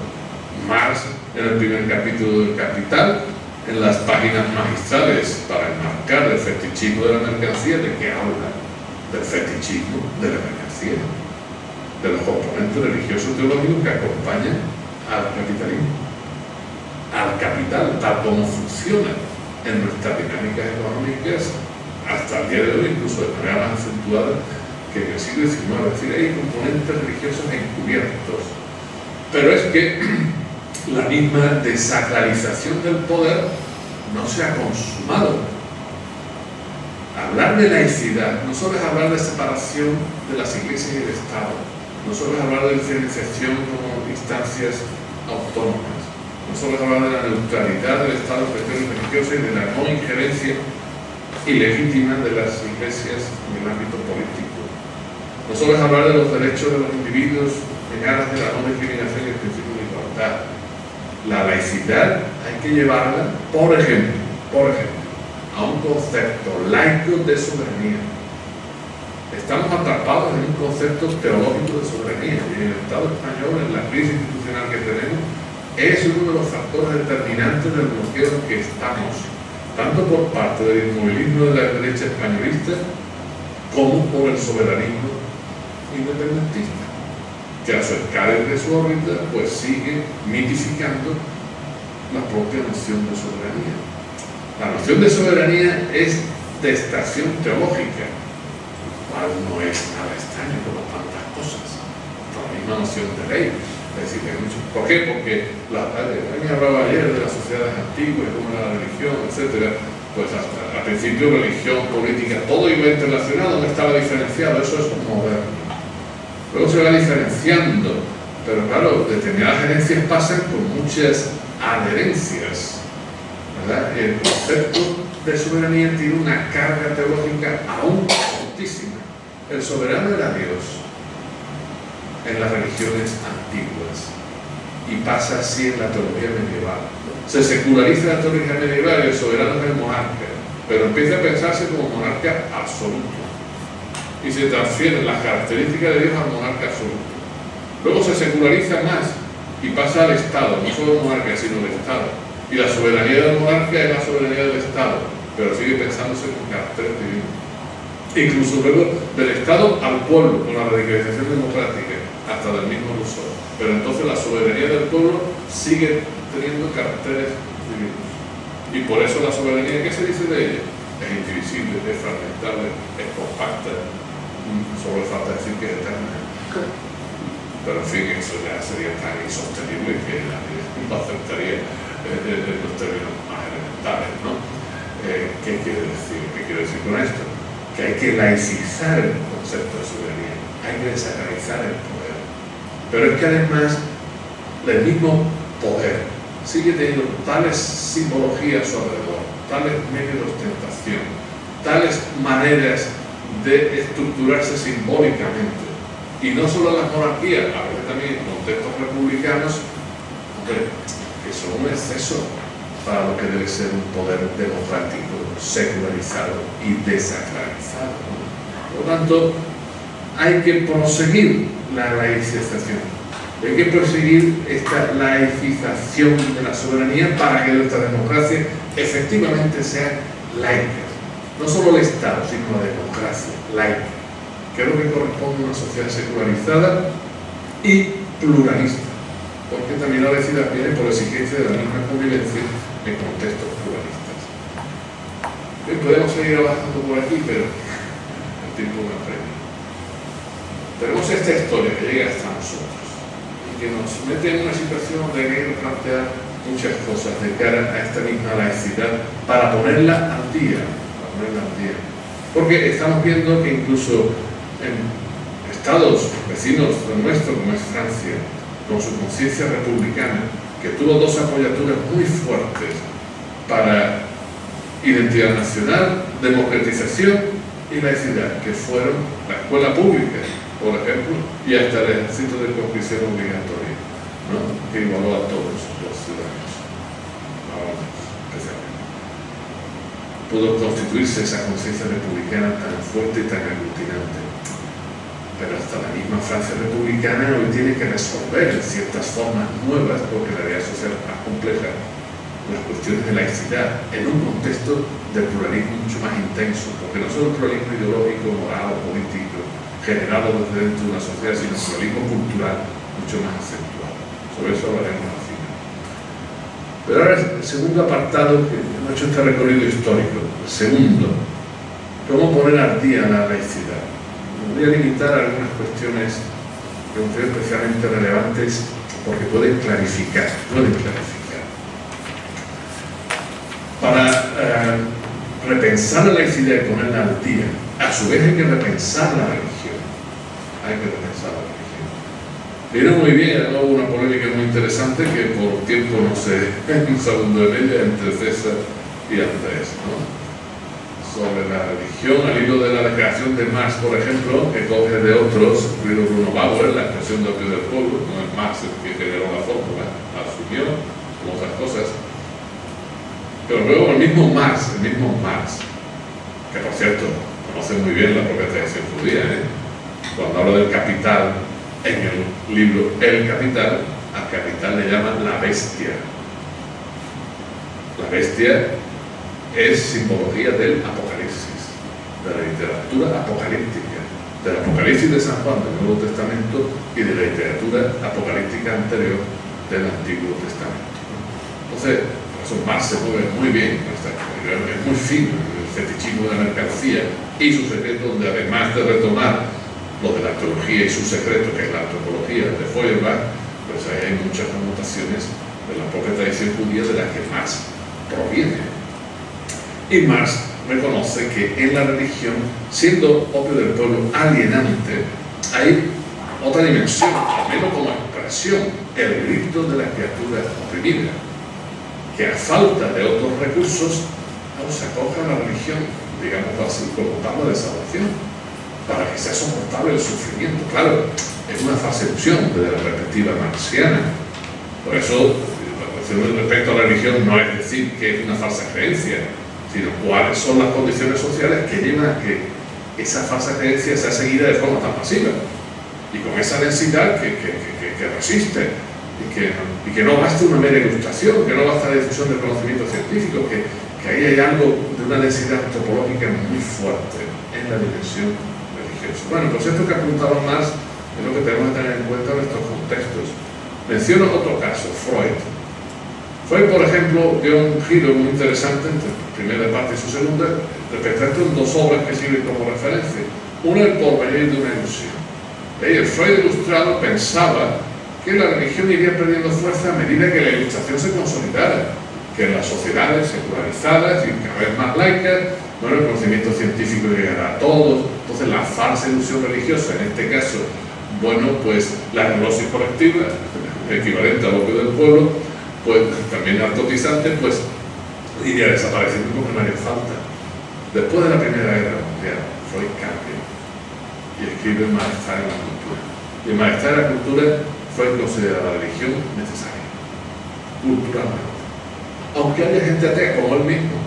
Marx, en el primer capítulo del Capital, en las páginas magistrales para enmarcar el fetichismo de la mercancía, ¿de qué habla? Del fetichismo de la mercancía, de los componentes religiosos teológicos que acompañan al capitalismo, al capital, tal como funciona en nuestras dinámicas económicas hasta el día de hoy, incluso de manera más acentuada que en el siglo XIX. Es decir, hay componentes religiosos encubiertos. Pero es que la misma desacralización del poder no se ha consumado. Hablar de laicidad no solo es hablar de separación de las iglesias y del Estado, no solo es hablar de diferenciación como instancias autónomas, no solo es hablar de la neutralidad del Estado en cuestiones religiosas y de la no injerencia ilegítima de las iglesias en el ámbito político, no solo es hablar de los derechos de los individuos en aras de la no discriminación y el principio de igualdad. La laicidad hay que llevarla, por ejemplo, a un concepto laico de soberanía. Estamos atrapados en un concepto teológico de soberanía y en el Estado español, en la crisis institucional que tenemos, es uno de los factores determinantes del bloqueo en que estamos, tanto por parte del inmovilismo de la derecha españolista como por el soberanismo independentista, que a su escala y de su órbita pues sigue mitificando la propia noción de soberanía. La noción de soberanía es de extracción teológica. cual no es nada extraño como tantas cosas, hasta la misma noción de ley. Es decir, hay mucho. ¿Por qué? Porque alguien hablaba ayer de las sociedades antiguas, cómo era la religión, etcétera. Pues hasta al principio religión, política, todo iba interrelacionado, no estaba diferenciado, eso es moderno. Luego se va diferenciando, pero claro, determinadas herencias pasan con muchas adherencias, ¿verdad? El concepto de soberanía tiene una carga teológica aún altísima. El soberano era Dios en las religiones antiguas y pasa así en la teología medieval. Se seculariza la teología medieval y el soberano es el monarca, pero empieza a pensarse como monarca absoluto y se transfieren las características de Dios al monarca absoluto. Luego se seculariza más y pasa al Estado, no solo el monarca sino el Estado, y la soberanía del monarca es la soberanía del Estado, pero sigue pensándose con caracteres divinos. Incluso luego del Estado al pueblo, con la radicalización democrática, hasta del mismo Rousseau. Pero entonces la soberanía del pueblo sigue teniendo caracteres divinos. Y por eso la soberanía, ¿qué se dice de ella? Es indivisible, es fragmentable, es compacta. Solo falta decir que es eterna. Pero en fin, eso ya sería tan insostenible que nadie no aceptaría los términos más elementales, ¿no? ¿Qué quiere decir? ¿Qué quiero decir con esto? Que hay que laicizar el concepto de soberanía, hay que desacralizar el poder. Pero es que además el mismo poder sigue teniendo tales simbologías a su alrededor, tales medios de ostentación, tales maneras de estructurarse simbólicamente. Y no solo en las monarquías, a veces también en contextos republicanos, que son un exceso para lo que debe ser un poder democrático, secularizado y desacralizado. Por lo tanto, hay que proseguir la laicización, hay que proseguir esta laicización de la soberanía para que nuestra democracia efectivamente sea laica. No solo el Estado, sino la democracia laica, que es lo que corresponde a una sociedad secularizada y pluralista, porque también la laicidad viene por exigencia de la misma convivencia en contextos pluralistas. Bien, podemos seguir avanzando por aquí, pero el tiempo me apremia. Tenemos esta historia que llega hasta nosotros y que nos mete en una situación donde hay que plantear muchas cosas de cara a esta misma laicidad para ponerla al día. Porque estamos viendo que incluso en estados vecinos de nuestro, como es Francia, con su conciencia republicana, que tuvo dos apoyaturas muy fuertes para identidad nacional, democratización y laicidad, que fueron la escuela pública, por ejemplo, y hasta el ejercicio de conscripción obligatoria, ¿no? Que igualó a todos los ciudadanos, especialmente. Pudo constituirse esa conciencia republicana tan fuerte y tan aglutinante. Pero hasta la misma Francia republicana hoy tiene que resolver en ciertas formas nuevas, porque la realidad social es más compleja, las cuestiones de laicidad en un contexto de pluralismo mucho más intenso, porque no solo el pluralismo ideológico, moral o político generado desde dentro de una sociedad, sino el pluralismo cultural mucho más acentuado. Sobre eso hablaremos al final. Pero ahora el segundo apartado, que hemos hecho este recorrido histórico, el segundo, ¿cómo poner al día la laicidad? Voy a limitar algunas cuestiones que considero especialmente relevantes porque pueden clarificar. Para repensar la laicidad y ponerla al día, a su vez hay que repensar la religión. Viene muy bien, hubo una polémica muy interesante que por tiempo no sé, un segundo de media entre César y Andrés, ¿no? Sobre la religión, al hilo de la declaración de Marx, por ejemplo, que coge de otros, incluido Bruno Bauer, la expresión de opio del pueblo, no es Marx el que generó la fórmula, la asumió, como otras cosas. Pero luego el mismo Marx, que por cierto, conoce muy bien la propia tradición judía, cuando habla del capital, en el libro El Capital, al capital le llaman la bestia. La bestia es simbología del Apocalipsis, de la literatura apocalíptica, del Apocalipsis de San Juan del Nuevo Testamento y de la literatura apocalíptica anterior del Antiguo Testamento. Entonces, por eso Marx se mueve muy bien, es muy fino en el fetichismo de la mercancía y su secreto, donde además de retomar lo de la teología y su secreto, que es la antropología de Feuerbach, pues ahí hay muchas anotaciones de la propia tradición judía de la que Marx proviene. Y Marx reconoce que en la religión, siendo opio del pueblo alienante, hay otra dimensión, al menos como expresión, el grito de la criatura oprimida, que a falta de otros recursos se acoge a la religión, digamos así, como tabla de salvación, para que sea soportable el sufrimiento. Claro, es una falsa ilusión desde la perspectiva marxiana. Por eso, la cuestión respecto a la religión no es decir que es una falsa creencia, sino cuáles son las condiciones sociales que llevan a que esa falsa creencia sea seguida de forma tan pasiva y con esa densidad que resiste y que no basta una mera ilustración, que no basta la difusión del conocimiento científico, que ahí hay algo de una densidad antropológica muy fuerte en la dimensión religiosa. Bueno, pues esto que apuntaba Marx es lo que tenemos que tener en cuenta en estos contextos. Menciono otro caso, Freud. Freud, por ejemplo, dio un giro muy interesante entre la primera parte y su segunda respecto a esto en dos obras que sirven como referencia. Una, El porvenir de una ilusión. El Freud ilustrado pensaba que la religión iría perdiendo fuerza a medida que la ilustración se consolidara, que en las sociedades secularizadas y cada vez más laicas, bueno, el conocimiento científico llegará a todos. Entonces la falsa ilusión religiosa, en este caso, bueno, pues la neurosis colectiva, equivalente al opio del pueblo, pues también narcotizante, pues iría desapareciendo porque no haría falta. Después de la Primera Guerra Mundial, Freud cambia y escribe El malestar en la cultura. Y el malestar en la cultura fue considerada la religión necesaria, culturalmente. Aunque haya gente atea como él mismo,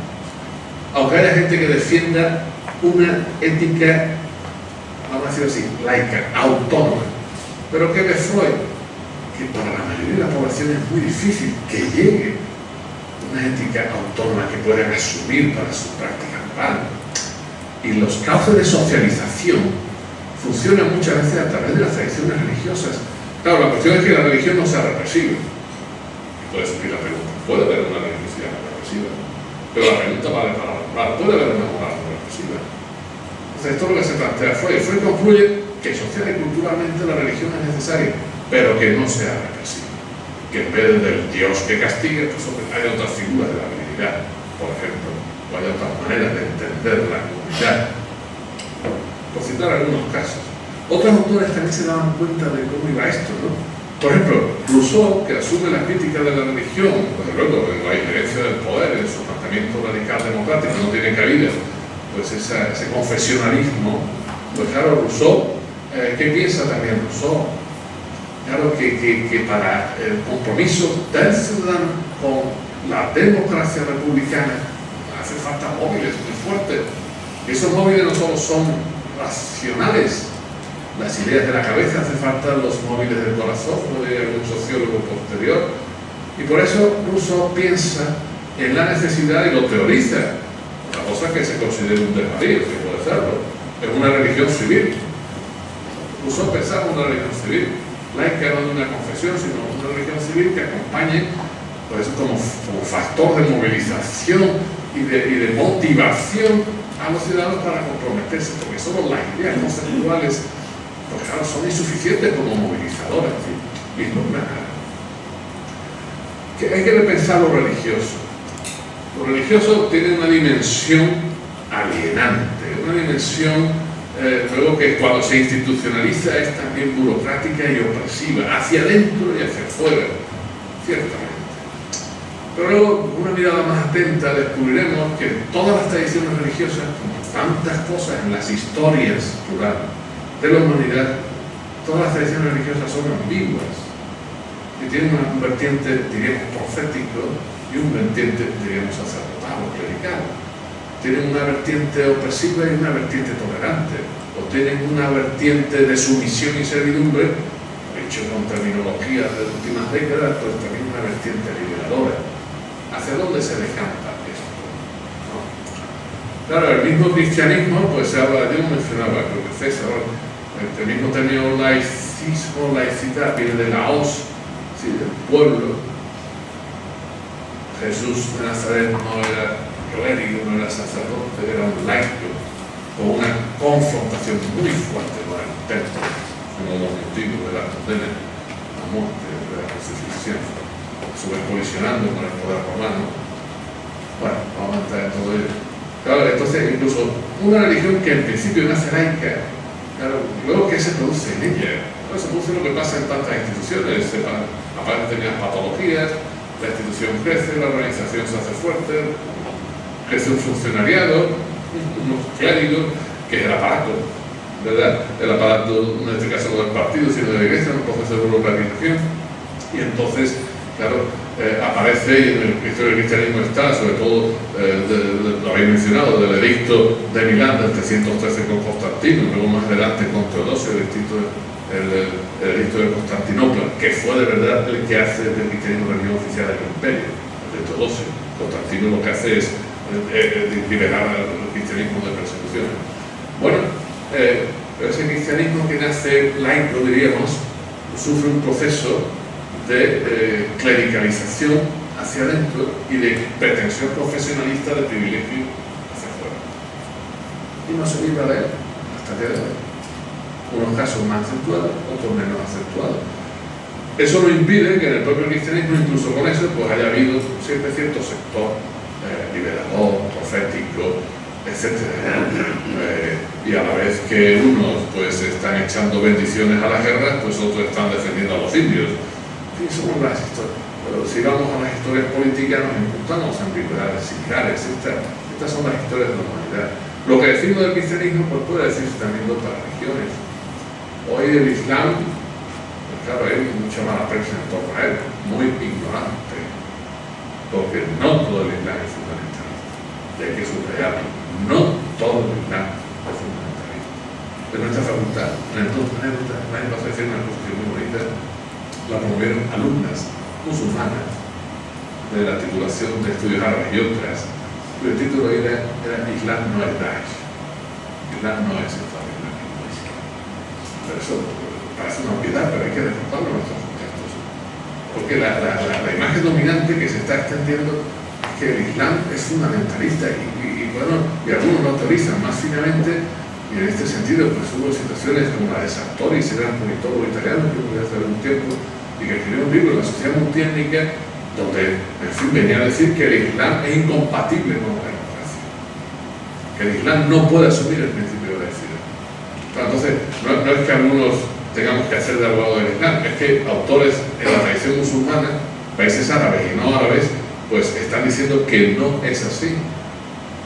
aunque haya gente que defienda una ética, vamos a decir así, laica, autónoma. Pero ¿qué ve Freud? Que para la mayoría de la población es muy difícil que llegue una ética autónoma que puedan asumir para su práctica moral. Y los cauces de socialización funcionan muchas veces a través de las tradiciones religiosas. Claro, la cuestión es que la religión no sea represiva. Puede surgir la pregunta, ¿puede haber una religiosidad represiva? Pero la pregunta vale para la moral, ¿puede haber una moral represiva? Entonces esto es lo que se plantea Freud. Freud concluye que social y culturalmente la religión es necesaria, pero que no sea represiva. Que en vez del Dios que castiga, pues hay otras figuras de la divinidad, por ejemplo, o hay otras maneras de entender la comunidad. Por citar algunos casos. Otros autores también se daban cuenta de cómo iba esto, ¿no? Por ejemplo, Rousseau, que asume la crítica de la religión, desde luego, en la injerencia del poder, en su planteamiento radical democrático, no tiene cabida, pues ese confesionalismo. Pues claro, Rousseau, ¿qué piensa también Rousseau? Claro que para el compromiso del ciudadano con la democracia republicana hace falta móviles muy fuertes. Y esos móviles no solo son racionales, las ideas de la cabeza, hace falta los móviles del corazón, como diría algún sociólogo posterior. Y por eso Rousseau piensa en la necesidad y lo teoriza. Una cosa que se considera un desvarío, que puede serlo, es una religión civil. Rousseau pensaba en una religión civil, laica, no de una confesión, sino una religión civil que acompañe, pues, como factor de movilización y de motivación a los ciudadanos para comprometerse, porque solo las ideas conceptuales, pues claro, son insuficientes como movilizadoras y no nada. Que hay que repensar lo religioso. Lo religioso tiene una dimensión alienante, una dimensión luego que cuando se institucionaliza es también burocrática y opresiva, hacia adentro y hacia afuera, ciertamente. Pero luego, una mirada más atenta, descubriremos que todas las tradiciones religiosas, como tantas cosas en las historias plurales de la humanidad, todas las tradiciones religiosas son ambiguas y tienen un vertiente, diríamos, profético y un vertiente, diríamos, sacerdotal o clerical. Tienen una vertiente opresiva y una vertiente tolerante, o tienen una vertiente de sumisión y servidumbre, dicho con terminología de las últimas décadas, pues también una vertiente liberadora. ¿Hacia dónde se decanta esto? ¿No? Claro, el mismo cristianismo, pues se habla, yo mencionaba, creo que César, el mismo término laicismo, laicidad, viene de laos, ¿sí? Del pueblo. Jesús de Nazaret no era clérigo, no era sacerdote, era un laico, con una confrontación muy fuerte con el templo, uno de los motivos de la condena, la muerte, de la crucifixión, superposicionando con el poder romano. Bueno, vamos a entrar en todo ello. Claro, entonces incluso una religión que en principio nace laica, claro, luego ¿qué se produce en ella? Bueno, se produce lo que pasa en tantas instituciones, aparecen determinadas patologías, la institución crece, la organización se hace fuerte, crece un funcionariado, unos clérigos, que es el aparato, ¿verdad? El aparato, en este caso no del partido, sino de la iglesia, en un proceso de burocratización, y entonces, claro, aparece, y en el cristianismo está, sobre todo, lo habéis mencionado, del edicto de Milán del 313 con Constantino, luego más adelante con Teodosio, el edicto de Constantinopla, que fue de verdad el que hace del cristianismo religión oficial del imperio, el de Teodosio. Constantino lo que hace es liberar al cristianismo de persecuciones. Bueno, ese cristianismo que nace laico, diríamos, sufre un proceso de clericalización hacia adentro y de pretensión profesionalista de privilegio hacia afuera. Y no se libra de él hasta el día de hoy. Unos casos más acentuados, otros menos acentuados. Eso no impide que en el propio cristianismo, incluso con eso, pues haya habido siempre cierto sector liberador, profético, etc. Y a la vez que unos pues están echando bendiciones a las guerras, pues otros están defendiendo a los indios. Sí, somos las historias. Pero si vamos a las historias políticas nos encontramos ambigüedades similares. Estas son las historias de la humanidad. Lo que decimos del cristianismo pues puede decirse también de otras religiones. Hoy el Islam, pues claro, hay mucha mala prensa en torno a él, muy ignorante, porque no todo el Islam es fundamentalista. Y hay que subrayarlo, no todo el Islam es fundamentalista. De nuestra facultad, en el año pasado hicieron una exposición muy bonita, la promovieron alumnas musulmanas de la titulación de estudios árabes y otras, pero el título era Islam no es Daesh, Islam no es Estado Islámico. Pero eso parece una obviedad, pero hay que recordarlo en nuestros contextos. Porque la imagen dominante que se está extendiendo es que el Islam es fundamentalista y algunos lo autorizan más finamente, y en este sentido pues hubo situaciones como la de Sartori, ese gran politólogo italiano que murió hace algún tiempo y que escribió un libro, La sociedad multiétnica, donde en fin venía a decir que el Islam es incompatible con la democracia, que el Islam no puede asumir el principio de la laicidad. Entonces, no es que algunos tengamos que hacer de abogado del Islam, es que autores en la tradición musulmana, países árabes y no árabes, pues están diciendo que no es así.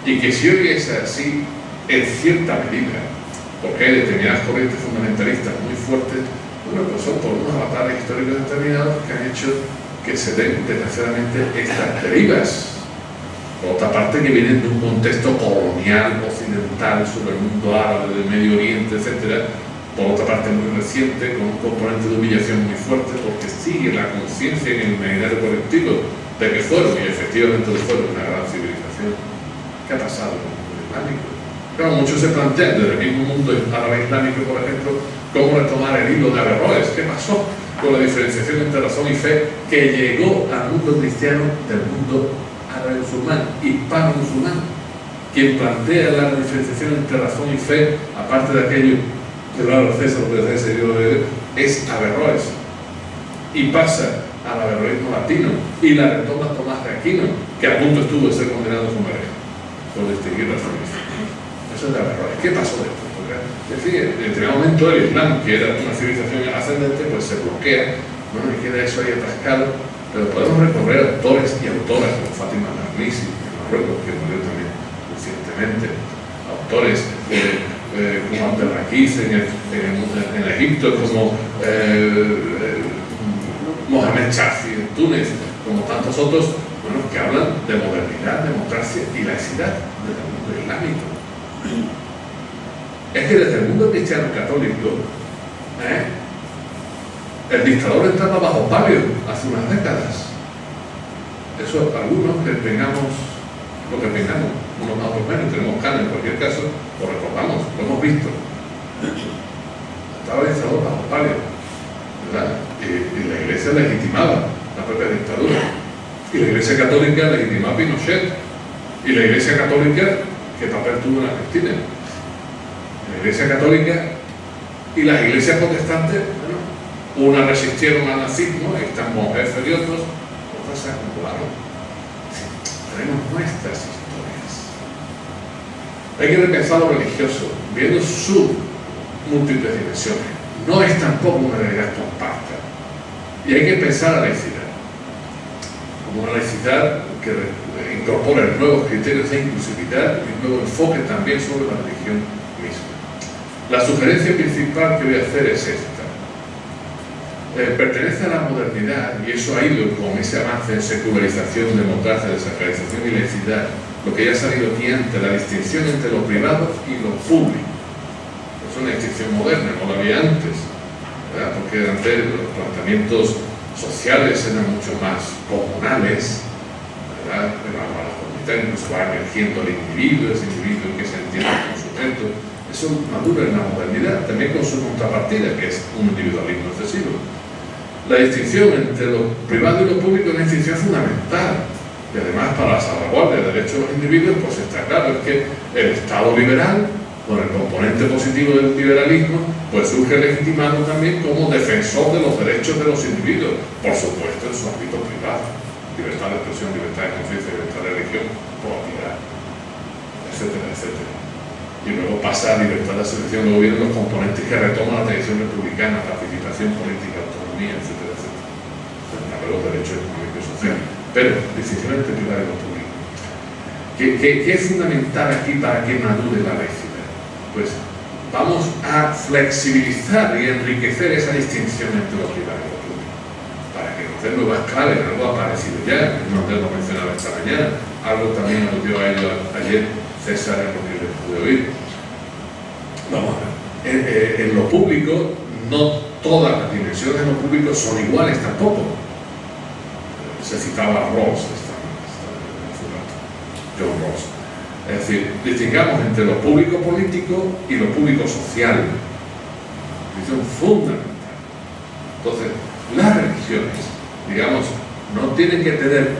Y que si hoy es así, en cierta medida, porque hay determinadas corrientes fundamentalistas muy fuertes, bueno, pues son por unos avatares históricos determinados que han hecho que se den desgraciadamente estas derivas. Por otra parte, que vienen de un contexto colonial, occidental, sobre el mundo árabe, del Medio Oriente, etc. Por otra parte, muy reciente, con un componente de humillación muy fuerte, porque sigue la conciencia en el imaginario colectivo de que fueron, y efectivamente lo fueron, una gran civilización. ¿Qué ha pasado con el mundo islámico? Claro, muchos se plantean, desde el mismo mundo árabe islámico, por ejemplo, cómo retomar el hilo de Averroes. ¿Qué pasó con la diferenciación entre razón y fe que llegó al mundo cristiano del mundo árabe musulmán, hispano musulmán? Quien plantea la diferenciación entre razón y fe, aparte de aquello que claro, César lo que hace es Averroes, y pasa al averroísmo latino y la retoma Tomás de Aquino, que a punto estuvo de ser condenado como hereje por distinguir razón y fe. Eso es de Averroes. ¿Qué pasó después? En fin, en determinado momento el Islam, que era una civilización ascendente, pues se bloquea, bueno, y queda eso ahí atascado, pero podemos recorrer autores y autoras como Fátima Mernissi, en Marruecos, que murió también recientemente, autores como Abdelraquiz en Egipto, como Mohamed Chafi en Túnez, como tantos otros, bueno, que hablan de modernidad, democracia y laicidad del mundo islámico. Es que desde el mundo cristiano católico, el dictador entraba bajo palio hace unas décadas. Eso algunos que peinamos lo que peinamos, unos más o menos, tenemos canas en cualquier caso, lo recordamos, lo hemos visto. Estaba el dictador bajo palio, ¿verdad? Y la Iglesia legitimaba la propia dictadura. Y la Iglesia católica legitimaba a Pinochet. ¿Y la Iglesia Católica qué papel tuvo en Argentina? La Iglesia Católica y las iglesias protestantes, bueno, unas resistieron al nazismo, ahí están Bonhoeffer y otros se acumularon. Tenemos nuestras historias. Hay que repensar lo religioso, viendo sus múltiples dimensiones. No es tampoco una realidad compacta. Y hay que pensar la laicidad como una laicidad que incorpora nuevos criterios de inclusividad y un nuevo enfoque también sobre la religión misma. La sugerencia principal que voy a hacer es esta. Pertenece a la modernidad, y eso ha ido con ese avance en secularización, democracia, desacralización y laicidad, lo que ya ha salido aquí antes, la distinción entre lo privado y lo público. Es una distinción moderna, no la había antes, ¿verdad? Porque antes los planteamientos sociales eran mucho más comunales, ¿verdad? Pero ahora la comunidad incluso va emergiendo el individuo, ese individuo que se entiende como sujeto. Eso madura en la modernidad, también con su contrapartida, que es un individualismo excesivo. La distinción entre lo privado y lo público es una distinción fundamental, y además para la salvaguardia de derechos de los individuos, pues está claro, es que el Estado liberal, con el componente positivo del liberalismo, pues surge legitimado también como defensor de los derechos de los individuos, por supuesto en su ámbito privado, libertad de expresión, libertad de conciencia, libertad de religión, propiedad, etcétera, etcétera. Y luego pasa a libertad de selección de gobierno, los componentes que retoman la tradición republicana, participación política, autonomía, etcétera, etcétera. Los derechos económicos y sociales, pero distinción entre privado y lo público. ¿Qué es fundamental aquí para que madure la laicidad? Pues vamos a flexibilizar y enriquecer esa distinción entre lo privado y lo público, para que nos den nuevas claves. Algo ha aparecido ya, no lo mencionaba esta mañana, algo también aludió a ello ayer César en lo que les pude oír. Vamos a ver, en lo público no todas las dimensiones de lo público son iguales tampoco. Se citaba a Rawls, John Rawls. Es decir, distingamos entre lo público político y lo público social. Distinción fundamental. Entonces, las religiones, digamos, no tienen que tener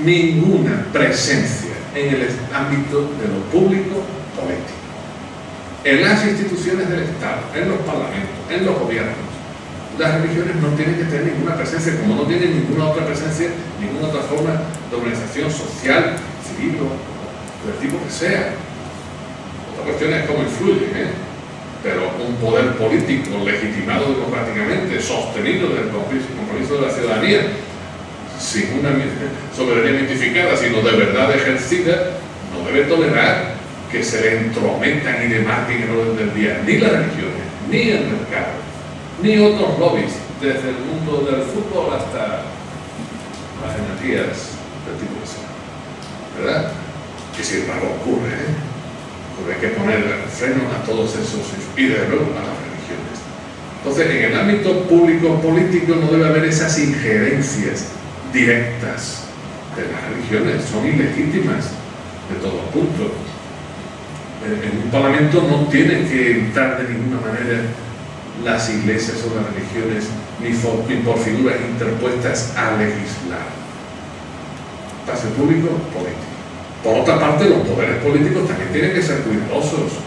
ninguna presencia en el ámbito de lo público político. En las instituciones del Estado, en los parlamentos, en los gobiernos, las religiones no tienen que tener ninguna presencia, como no tienen ninguna otra presencia, ninguna otra forma de organización social, civil o del tipo que sea. Otra cuestión es cómo influyen, pero un poder político legitimado democráticamente, sostenido desde el compromiso de la ciudadanía, sin una soberanía mitificada, sino de verdad ejercida, no debe tolerar que se le entrometan y demarquen el orden del día, ni las religiones, ni el mercado, ni otros lobbies, desde el mundo del fútbol hasta las energías del tipo que sea, ¿verdad? Y sin embargo ocurre, porque hay que poner freno a todos esos y desde luego a las religiones. Entonces, en el ámbito público-político no debe haber esas injerencias directas de las religiones, son ilegítimas de todo punto. En un parlamento no tienen que entrar de ninguna manera las iglesias o las religiones ni por figuras interpuestas a legislar. Espacio público, político. Por otra parte, los poderes políticos también tienen que ser cuidadosos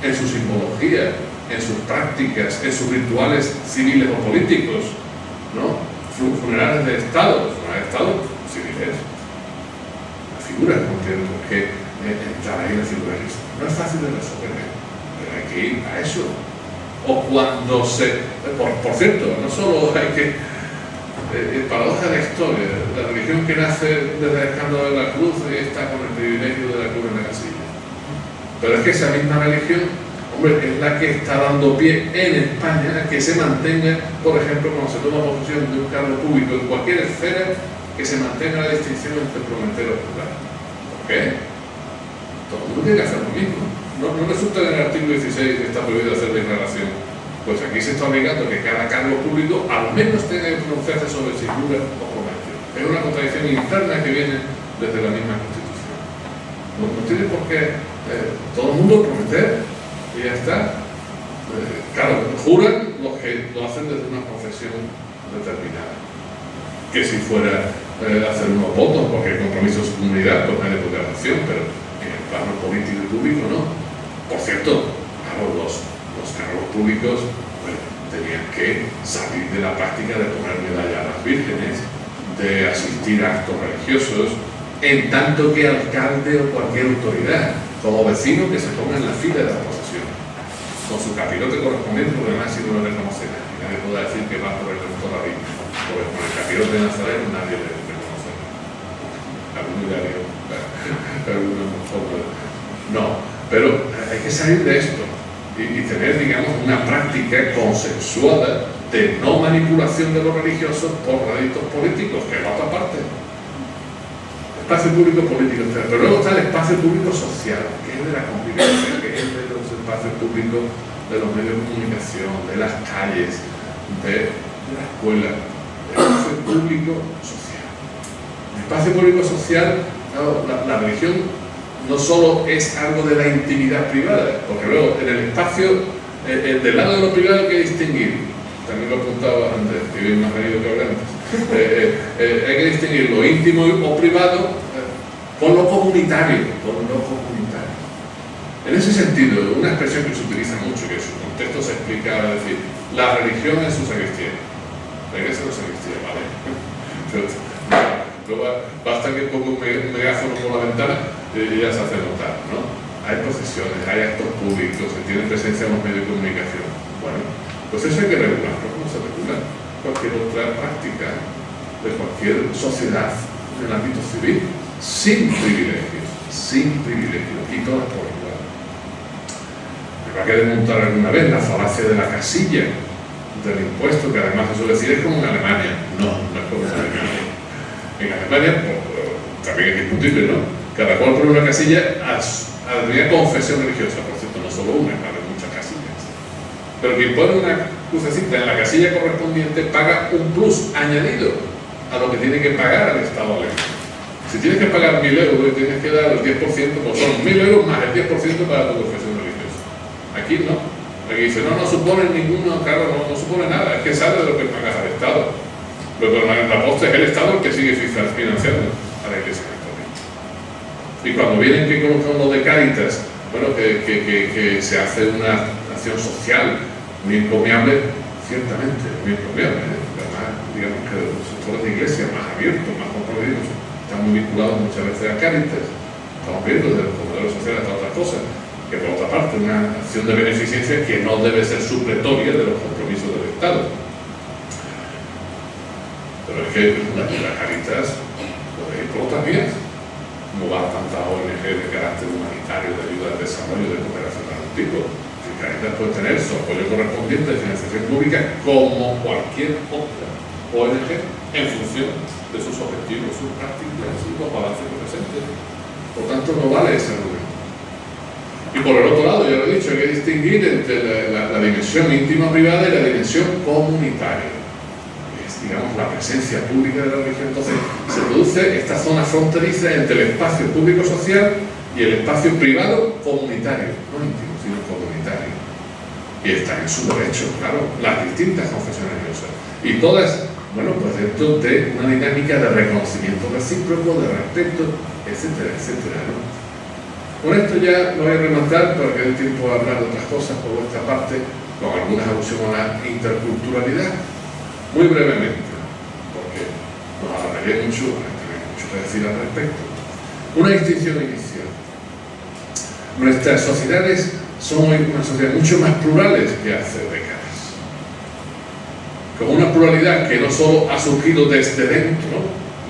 en su simbología, en sus prácticas, en sus rituales civiles o políticos, ¿no? Funerales de Estado, civiles. Las figuras no tienen por qué entrar ahí en la figura de Cristo. No es fácil de resolver, pero hay que ir a eso. O cuando por cierto, no solo hay que paradoja de la historia, la religión que nace desde el escándalo de la cruz está con el privilegio de la cruz en la casilla, pero es que esa misma religión, hombre, es la que está dando pie en España a que se mantenga, por ejemplo, cuando se toma posesión de un cargo público en cualquier esfera, que se mantenga la distinción entre prometero y rural. ¿Por qué? Todo el mundo tiene que hacer lo mismo. No resulta en el artículo 16 que está prohibido hacer declaración. Pues aquí se está obligando que cada cargo público al menos tenga que pronunciarse sobre si jura o promete. Es una contradicción interna que viene desde la misma Constitución. No tiene por qué todo el mundo prometer y ya está. Claro, juran los que lo hacen desde una profesión determinada. Que si fuera hacer unos votos porque el compromiso de su comunidad, pues nadie puede dar acción, pero en el plano político y público no. Por cierto, claro, los cargos públicos tenían que salir de la práctica de poner medalla a las vírgenes, de asistir a actos religiosos, en tanto que alcalde o cualquier autoridad, como vecino que se ponga en la fila de la procesión, con su capirote correspondiente, porque además si no lo reconocerá, y nadie podrá decir que va por el doctor David, porque con el capirote de Nazaret nadie le reconocerá. Alguno diría, no, pero hay que salir de esto y tener, digamos, una práctica consensuada de no manipulación de los religiosos por réditos políticos, que es la otra parte. Espacio público político, pero luego está el espacio público social, que es de la complicación, que es de los espacios públicos de los medios de comunicación, de las calles, de la escuela, el espacio público social. El espacio público social, claro, la religión no solo es algo de la intimidad privada, porque luego en el espacio, del lado de lo privado hay que distinguir, también lo apuntaba antes, que bien más venido que hablar antes. Hay que distinguir lo íntimo o privado con lo comunitario, En ese sentido, una expresión que se utiliza mucho, que en su contexto se explica, es decir, la religión es su sacristía. La iglesia no es sacristía, ¿vale? Pero basta que ponga un megáfono por la ventana y ya se hace notar, ¿no? Hay procesiones, hay actos públicos, se tiene presencia en los medios de comunicación. Bueno, pues eso hay que regularlo, como se regula cualquier otra práctica de cualquier sociedad en el ámbito civil, sin privilegios, y todas por igual. Habrá que desmontar alguna vez la falacia de la casilla del impuesto, que además se suele decir es como en Alemania. No es como en Alemania. En Alemania, también es discutible, ¿no? Cada cual pone una casilla a la confesión religiosa, por cierto, no solo una, hay muchas casillas. Pero quien pone una crucecita en la casilla correspondiente paga un plus añadido a lo que tiene que pagar al Estado alemán. Si tienes que pagar 1.000 euros y tienes que dar el 10%, pues son 1.000 euros más el 10% para tu confesión religiosa. Aquí no. Aquí dice, no supone ninguno, claro, no supone nada, es que sale de lo que pagas al Estado. Pero la posta es el Estado el que sigue financiando a la Iglesia Católica. Y cuando vienen que con lo de Cáritas, bueno, que se hace una acción social muy encomiable, ciertamente, muy encomiable. Además, digamos que los sectores de iglesia más abiertos, más comprometidos, están muy vinculados muchas veces a Cáritas. Estamos viendo desde los comedores sociales hasta otras cosas, que por otra parte una acción de beneficencia que no debe ser supletoria de los compromisos del Estado. Pero es que la Cáritas puede ir por otras vías. No va a tantas ONG de carácter humanitario, de ayuda al desarrollo, de cooperación al tipo. Cáritas puede tener su apoyo correspondiente de financiación pública como cualquier otra ONG en función de sus objetivos, sus prácticas y los balances presentes. Por tanto, no vale ese argumento. Y por el otro lado, ya lo he dicho, hay que distinguir entre la dimensión íntima privada y la dimensión comunitaria. Es, digamos, la presencia pública de la religión. Entonces, se produce esta zona fronteriza entre el espacio público social y el espacio privado comunitario, no íntimo, sino comunitario. Y están en su derecho, claro, las distintas confesiones religiosas. Y todas, bueno, pues dentro de una dinámica de reconocimiento recíproco, de respeto, etcétera, etcétera, ¿no? Con esto ya lo voy a rematar para que dé tiempo a hablar de otras cosas por vuestra parte, con algunas alusiones a la interculturalidad, muy brevemente, porque nos alargaría mucho, hay mucho que decir al respecto. Una distinción inicial. Nuestras sociedades son hoy una sociedad mucho más plurales que hace décadas. Con una pluralidad que no solo ha surgido desde dentro,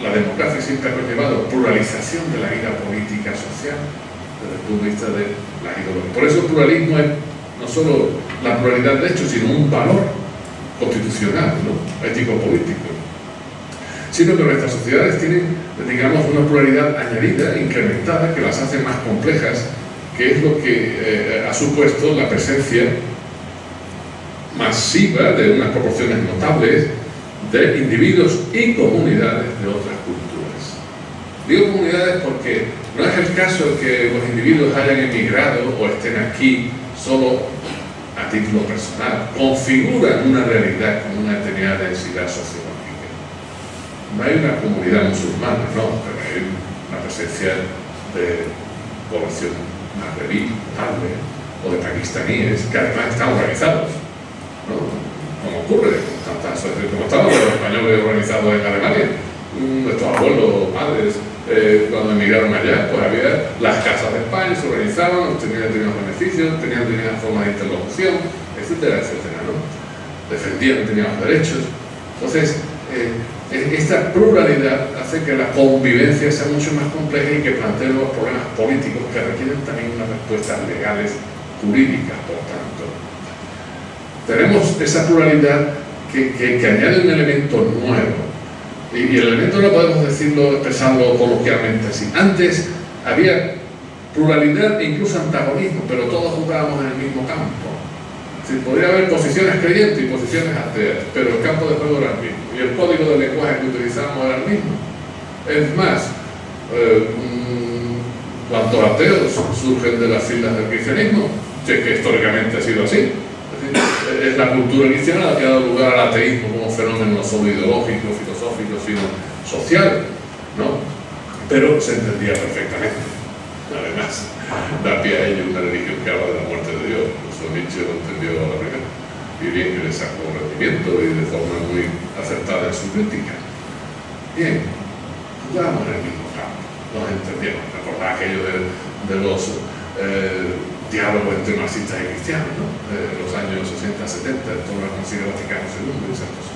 la democracia siempre ha conllevado pluralización de la vida política social, desde el punto de vista de la ideología. Por eso el pluralismo es no solo la pluralidad de hechos, sino un valor constitucional, ¿no? Ético-político. Sino que nuestras sociedades tienen, digamos, una pluralidad añadida, incrementada, que las hace más complejas, que es lo que ha supuesto la presencia masiva de unas proporciones notables de individuos y comunidades de otras culturas. Digo comunidades porque no es el caso que los individuos hayan emigrado o estén aquí solo a título personal, configuran una realidad con una determinada densidad sociológica. no hay una comunidad musulmana, no, pero hay una presencia de población magrebí, árabe o de pakistaníes que además están organizados, ¿no? Como ocurre con tantas asociaciones, como estaban los españoles organizados en Alemania, nuestros abuelos, padres, cuando emigraron allá, pues había las casas de España, se organizaban, tenían determinados beneficios, tenían determinadas formas de interlocución, etcétera, etcétera, ¿no? Defendían determinados derechos. Entonces, esta pluralidad hace que la convivencia sea mucho más compleja y que plantee los problemas políticos que requieren también unas respuestas legales, jurídicas, por tanto. Tenemos esa pluralidad que añade un elemento nuevo. Y el elemento no podemos decirlo, expresarlo coloquialmente así. Antes había pluralidad e incluso antagonismo, pero todos jugábamos en el mismo campo. Es decir, podría haber posiciones creyentes y posiciones ateas, pero el campo de juego era el mismo. Y el código de lenguaje que utilizábamos era el mismo. Es más, ¿cuántos ateos surgen de las filas del cristianismo? Que históricamente ha sido así. Es la cultura cristiana la que ha dado lugar al ateísmo como fenómeno no solo ideológico, filosófico, sino social, ¿no? Pero se entendía perfectamente. Además, da pie a ello una religión que habla de la muerte de Dios. Eso Nietzsche lo entendió a la primera. Y bien que le sacó rendimiento y de forma muy acertada en su crítica. Bien, jugábamos en el mismo campo, nos entendíamos. Recordad aquello de los diálogos entre marxistas y cristianos, ¿no? Los años 60-70, esto lo consigue Vaticano II y esas cosas.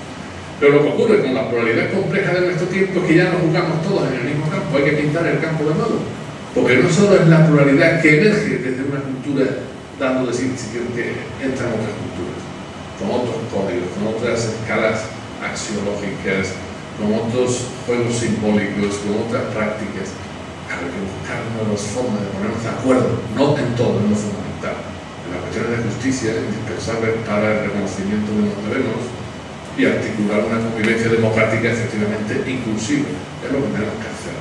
Pero lo que ocurre con la pluralidad compleja de nuestro tiempo es que ya no jugamos todos en el mismo campo, hay que pintar el campo de nuevo. Porque no solo es la pluralidad que emerge desde una cultura, dando de sí que entran otras culturas, con otros códigos, con otras escalas axiológicas, con otros juegos simbólicos, con otras prácticas. Hay que buscar nuevas formas de ponernos de acuerdo, no en todo, en lo fundamental. En las cuestiones de justicia, indispensables para el reconocimiento de los deberes y articular una convivencia democrática efectivamente inclusiva. Es lo que tenemos que hacer.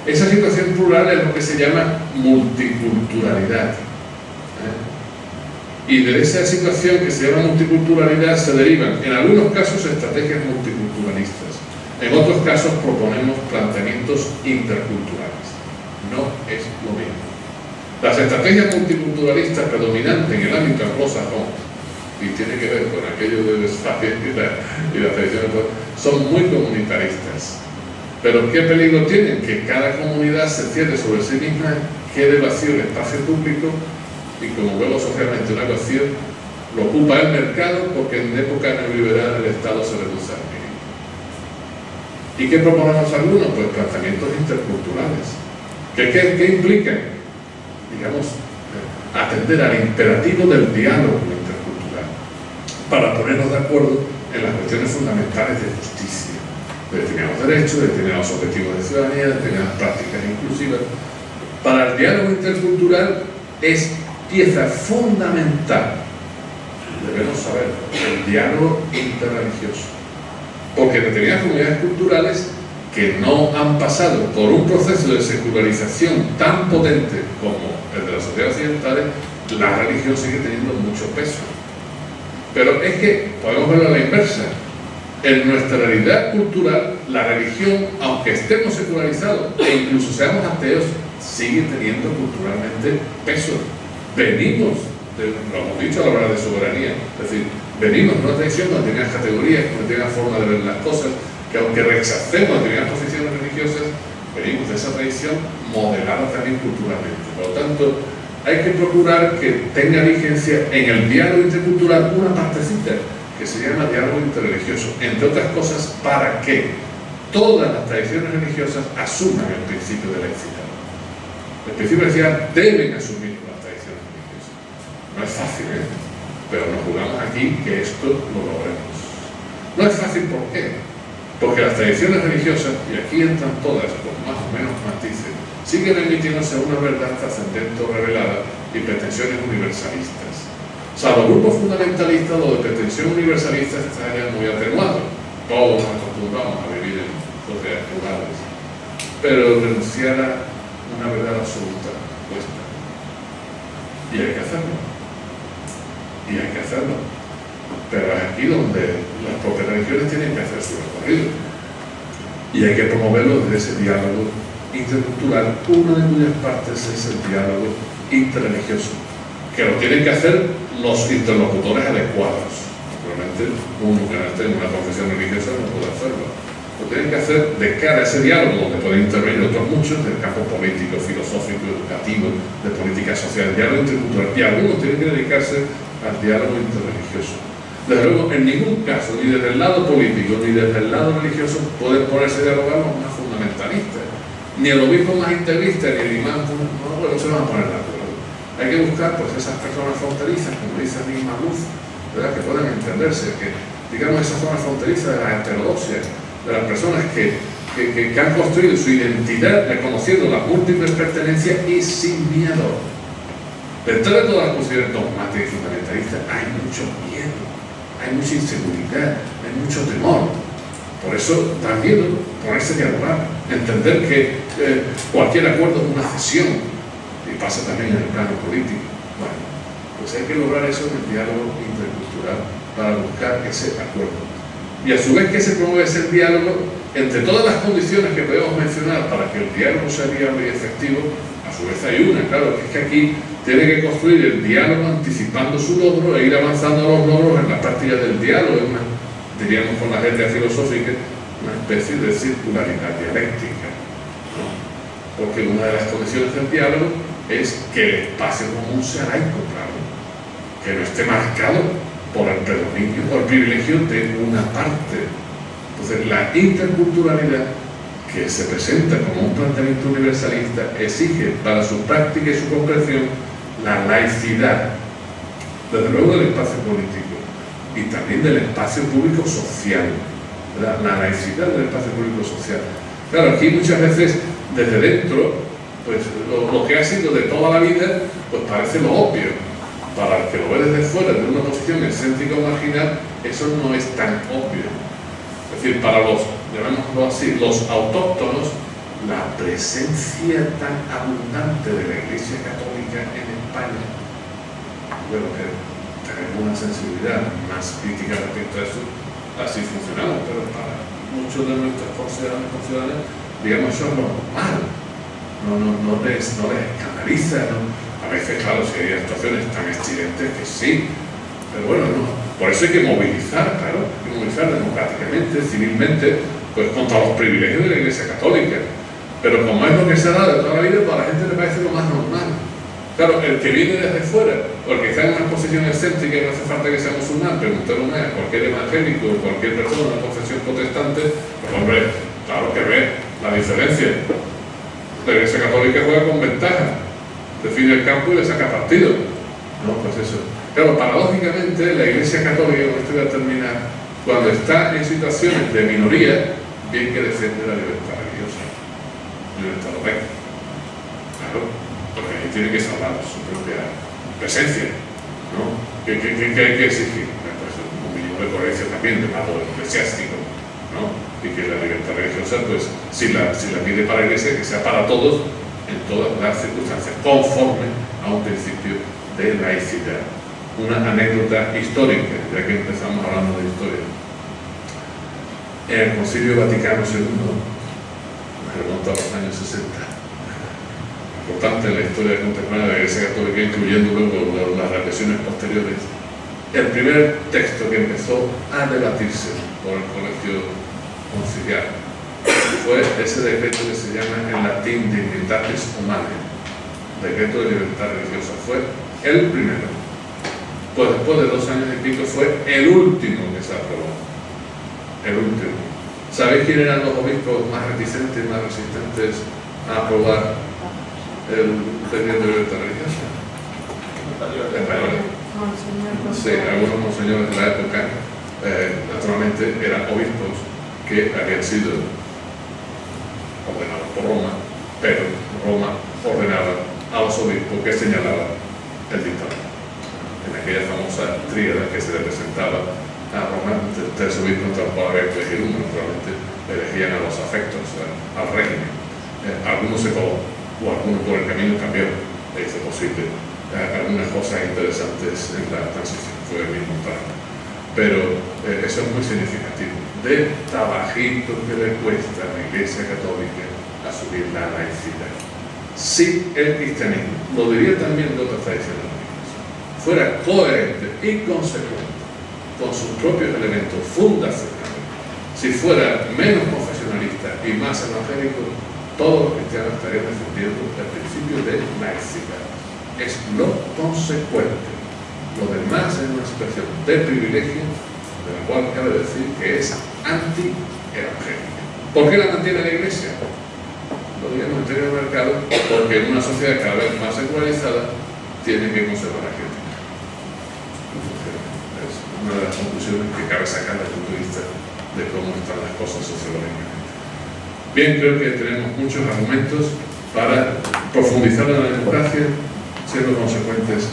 Esa situación plural es lo que se llama multiculturalidad. Y de esa situación que se llama multiculturalidad se derivan, en algunos casos, estrategias multiculturalistas. En otros casos proponemos planteamientos interculturales. No es lo mismo. Las estrategias multiculturalistas predominantes en el ámbito anglosajón, y tiene que ver con aquello de Westfalia y la tradición, son muy comunitaristas. Pero ¿qué peligro tienen? Que cada comunidad se cierre sobre sí misma, quede vacío el espacio público y, como vemos socialmente una vacío, lo ocupa el mercado, porque en época neoliberal el Estado se reduce al mínimo. ¿Y qué proponemos algunos? Pues planteamientos interculturales. ¿Qué implican? Digamos, atender al imperativo del diálogo intercultural para ponernos de acuerdo en las cuestiones fundamentales de justicia, de determinados derechos, de determinados objetivos de ciudadanía, de determinadas prácticas inclusivas. Para el diálogo intercultural es pieza fundamental, debemos saber, el diálogo interreligioso, porque determinadas comunidades culturales que no han pasado por un proceso de secularización tan potente como el de las sociedades occidentales, la religión sigue teniendo mucho peso. Pero es que podemos verlo a la inversa. En nuestra realidad cultural, la religión, aunque estemos secularizados e incluso seamos ateos, sigue teniendo culturalmente peso. Venimos, lo hemos dicho a la hora de soberanía, es decir, venimos de una tradición con determinadas categorías, con determinadas formas de ver las cosas, que aunque rechacemos determinadas posiciones religiosas, venimos de esa tradición modelada también culturalmente. Por lo tanto, hay que procurar que tenga vigencia en el diálogo intercultural una partecita que se llama diálogo interreligioso, entre otras cosas, para que todas las tradiciones religiosas asuman el principio de laicidad. El principio de laicidad deben asumir las tradiciones religiosas. No es fácil, pero nos jugamos aquí que esto lo logremos. No es fácil, ¿por qué? Porque las tradiciones religiosas, y aquí entran todas con más o menos matices, siguen emitiéndose una verdad trascendente o revelada y pretensiones universalistas. Salvo grupos fundamentalistas, lo de pretensión universalista está ya muy atenuado. Todos nos acostumbramos a vivir en sociedades plurales. Pero renunciar a una verdad absoluta cuesta. Y hay que hacerlo. Y hay que hacerlo. Pero es aquí donde las propias religiones tienen que hacer su recorrido. y hay que promoverlo desde ese diálogo intercultural, una de cuyas partes es el diálogo interreligioso, que lo tienen que hacer los interlocutores adecuados. Naturalmente, uno que no esté en una confesión religiosa no puede hacerlo. Lo tienen que hacer de cara a ese diálogo, donde pueden intervenir otros muchos, del campo político, filosófico, educativo, de política social, diálogo intercultural, y algunos tienen que dedicarse al diálogo interreligioso. Desde luego, en ningún caso, ni desde el lado político, ni desde el lado religioso, pueden ponerse a dialogar los más fundamentalistas. Ni el obispo más integrista, ni el imán, no se van a poner de acuerdo. Hay que buscar pues, esas personas fronterizas, como dice Nick Maluf, ¿verdad?, que puedan entenderse, que digamos esa zona fronteriza de la heterodoxia, de las personas que han construido su identidad reconociendo las múltiples pertenencias y sin miedo. Detrás de todas las posibilidades dogmáticas y fundamentalistas hay mucho miedo, hay mucha inseguridad, hay mucho temor. Por eso da miedo ponerse a dialogar, entender que cualquier acuerdo es una cesión, y pasa también en el plano político. Bueno, pues hay que lograr eso en el diálogo intercultural para buscar ese acuerdo. Y a su vez que se promueve ese diálogo, entre todas las condiciones que podemos mencionar para que el diálogo sea viable y efectivo, a su vez hay una, claro, que es que aquí tiene que construir el diálogo anticipando su logro e ir avanzando a los logros en la práctica del diálogo, diríamos con la jerga filosófica, una especie de circularidad dialéctica, ¿no? Porque una de las condiciones del diálogo es que el espacio común sea laico, claro, que no esté marcado por el predominio o el privilegio de una parte. Entonces, la interculturalidad que se presenta como un planteamiento universalista exige para su práctica y su comprensión la laicidad, desde luego del espacio político y también del espacio público social, ¿verdad? La laicidad del espacio público social. Claro, aquí muchas veces desde dentro, pues lo que ha sido de toda la vida, pues parece lo obvio. Para el que lo ve desde fuera, de una posición excéntrica o marginal, eso no es tan obvio. Es decir, para los, llamémoslo así, los autóctonos, la presencia tan abundante de la Iglesia Católica en España, bueno, que tenemos una sensibilidad más crítica respecto a eso, así funcionamos, pero para muchos de nuestros conciudadanos, digamos, eso es normal, no les escandaliza, ¿no? A veces, claro, si hay actuaciones tan estridentes que sí, pero bueno, no. Por eso hay que movilizar, claro, hay que movilizar democráticamente, civilmente, pues contra los privilegios de la Iglesia Católica. Pero como es lo que se ha dado de toda la vida, pues a la gente le parece lo más normal. Claro, el que viene desde fuera, o el que está en una posición excéntrica y no hace falta que sea musulmán, preguntarle a cualquier evangélico o cualquier persona de confesión protestante, pues hombre, claro que ve la diferencia. La Iglesia Católica juega con ventaja, define el campo y le saca partido. No, pues eso. Claro, paradójicamente, la Iglesia Católica, con esto voy a terminar, cuando está en situaciones de minoría, bien que defiende la libertad religiosa, libertad laica. Claro, porque ahí tiene que salvar su propia presencia, ¿no? ¿Qué hay que exigir? Pues un mínimo de coherencia también de lado eclesiástico, ¿no? Y que la libertad religiosa, pues, si la pide para la Iglesia, que sea para todos, en todas las circunstancias, conforme a un principio de laicidad. Una anécdota histórica, ya que empezamos hablando de historia. En el Concilio Vaticano II, me remonta a los años 60, importante en la historia contemporánea de la Iglesia Católica, incluyendo luego las represiones posteriores, el primer texto que empezó a debatirse por el Colegio Conciliar fue ese decreto que se llama en latín Dignitatis Humanae, decreto de libertad religiosa. Fue el primero. Pues después de 2 años y pico fue el último que se aprobó. El último. ¿Sabéis quién eran los obispos más reticentes, más resistentes a aprobar el decreto de libertad religiosa? Españoles. Sí, algunos monseñores de la época, naturalmente, eran obispos que habían sido ordenados por Roma, pero Roma ordenaba a los obispos que señalaban el dictador. En aquella famosa tríada que se le presentaba a Roma, 3 obispos contra los cuales había que elegir uno, naturalmente elegían a los afectos, al régimen. Algunos se coló, o algunos por el camino cambiaron, e hizo posible algunas cosas interesantes en la transición, fue el mismo plano. Pero eso es muy significativo. de trabajito que le cuesta a la Iglesia Católica asumir la laicidad. Si el cristianismo, lo diría también de otras tradiciones religiosas, fuera coherente y consecuente con sus propios elementos fundacionales, si fuera menos confesionalista y más evangélico, todos los cristianos estarían defendiendo el principio de laicidad. Es lo consecuente. Lo demás es una expresión de privilegio, de la cual cabe decir que es anti-evangélica. ¿Por qué la mantiene la Iglesia? Lo digamos en términos de mercado, porque en una sociedad cada vez más secularizada tiene que conservar la crítica. Es una de las conclusiones que cabe sacar desde el punto de vista de cómo están las cosas sociológicamente. Bien, creo que tenemos muchos argumentos para profundizar en la democracia, siendo consecuentes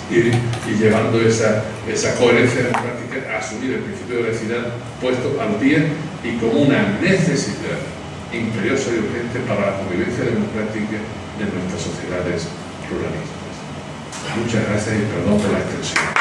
y llevando esa coherencia democrática a asumir el principio de laicidad puesto al día y como una necesidad imperiosa y urgente para la convivencia democrática de nuestras sociedades pluralistas. Muchas gracias y perdón por la extensión.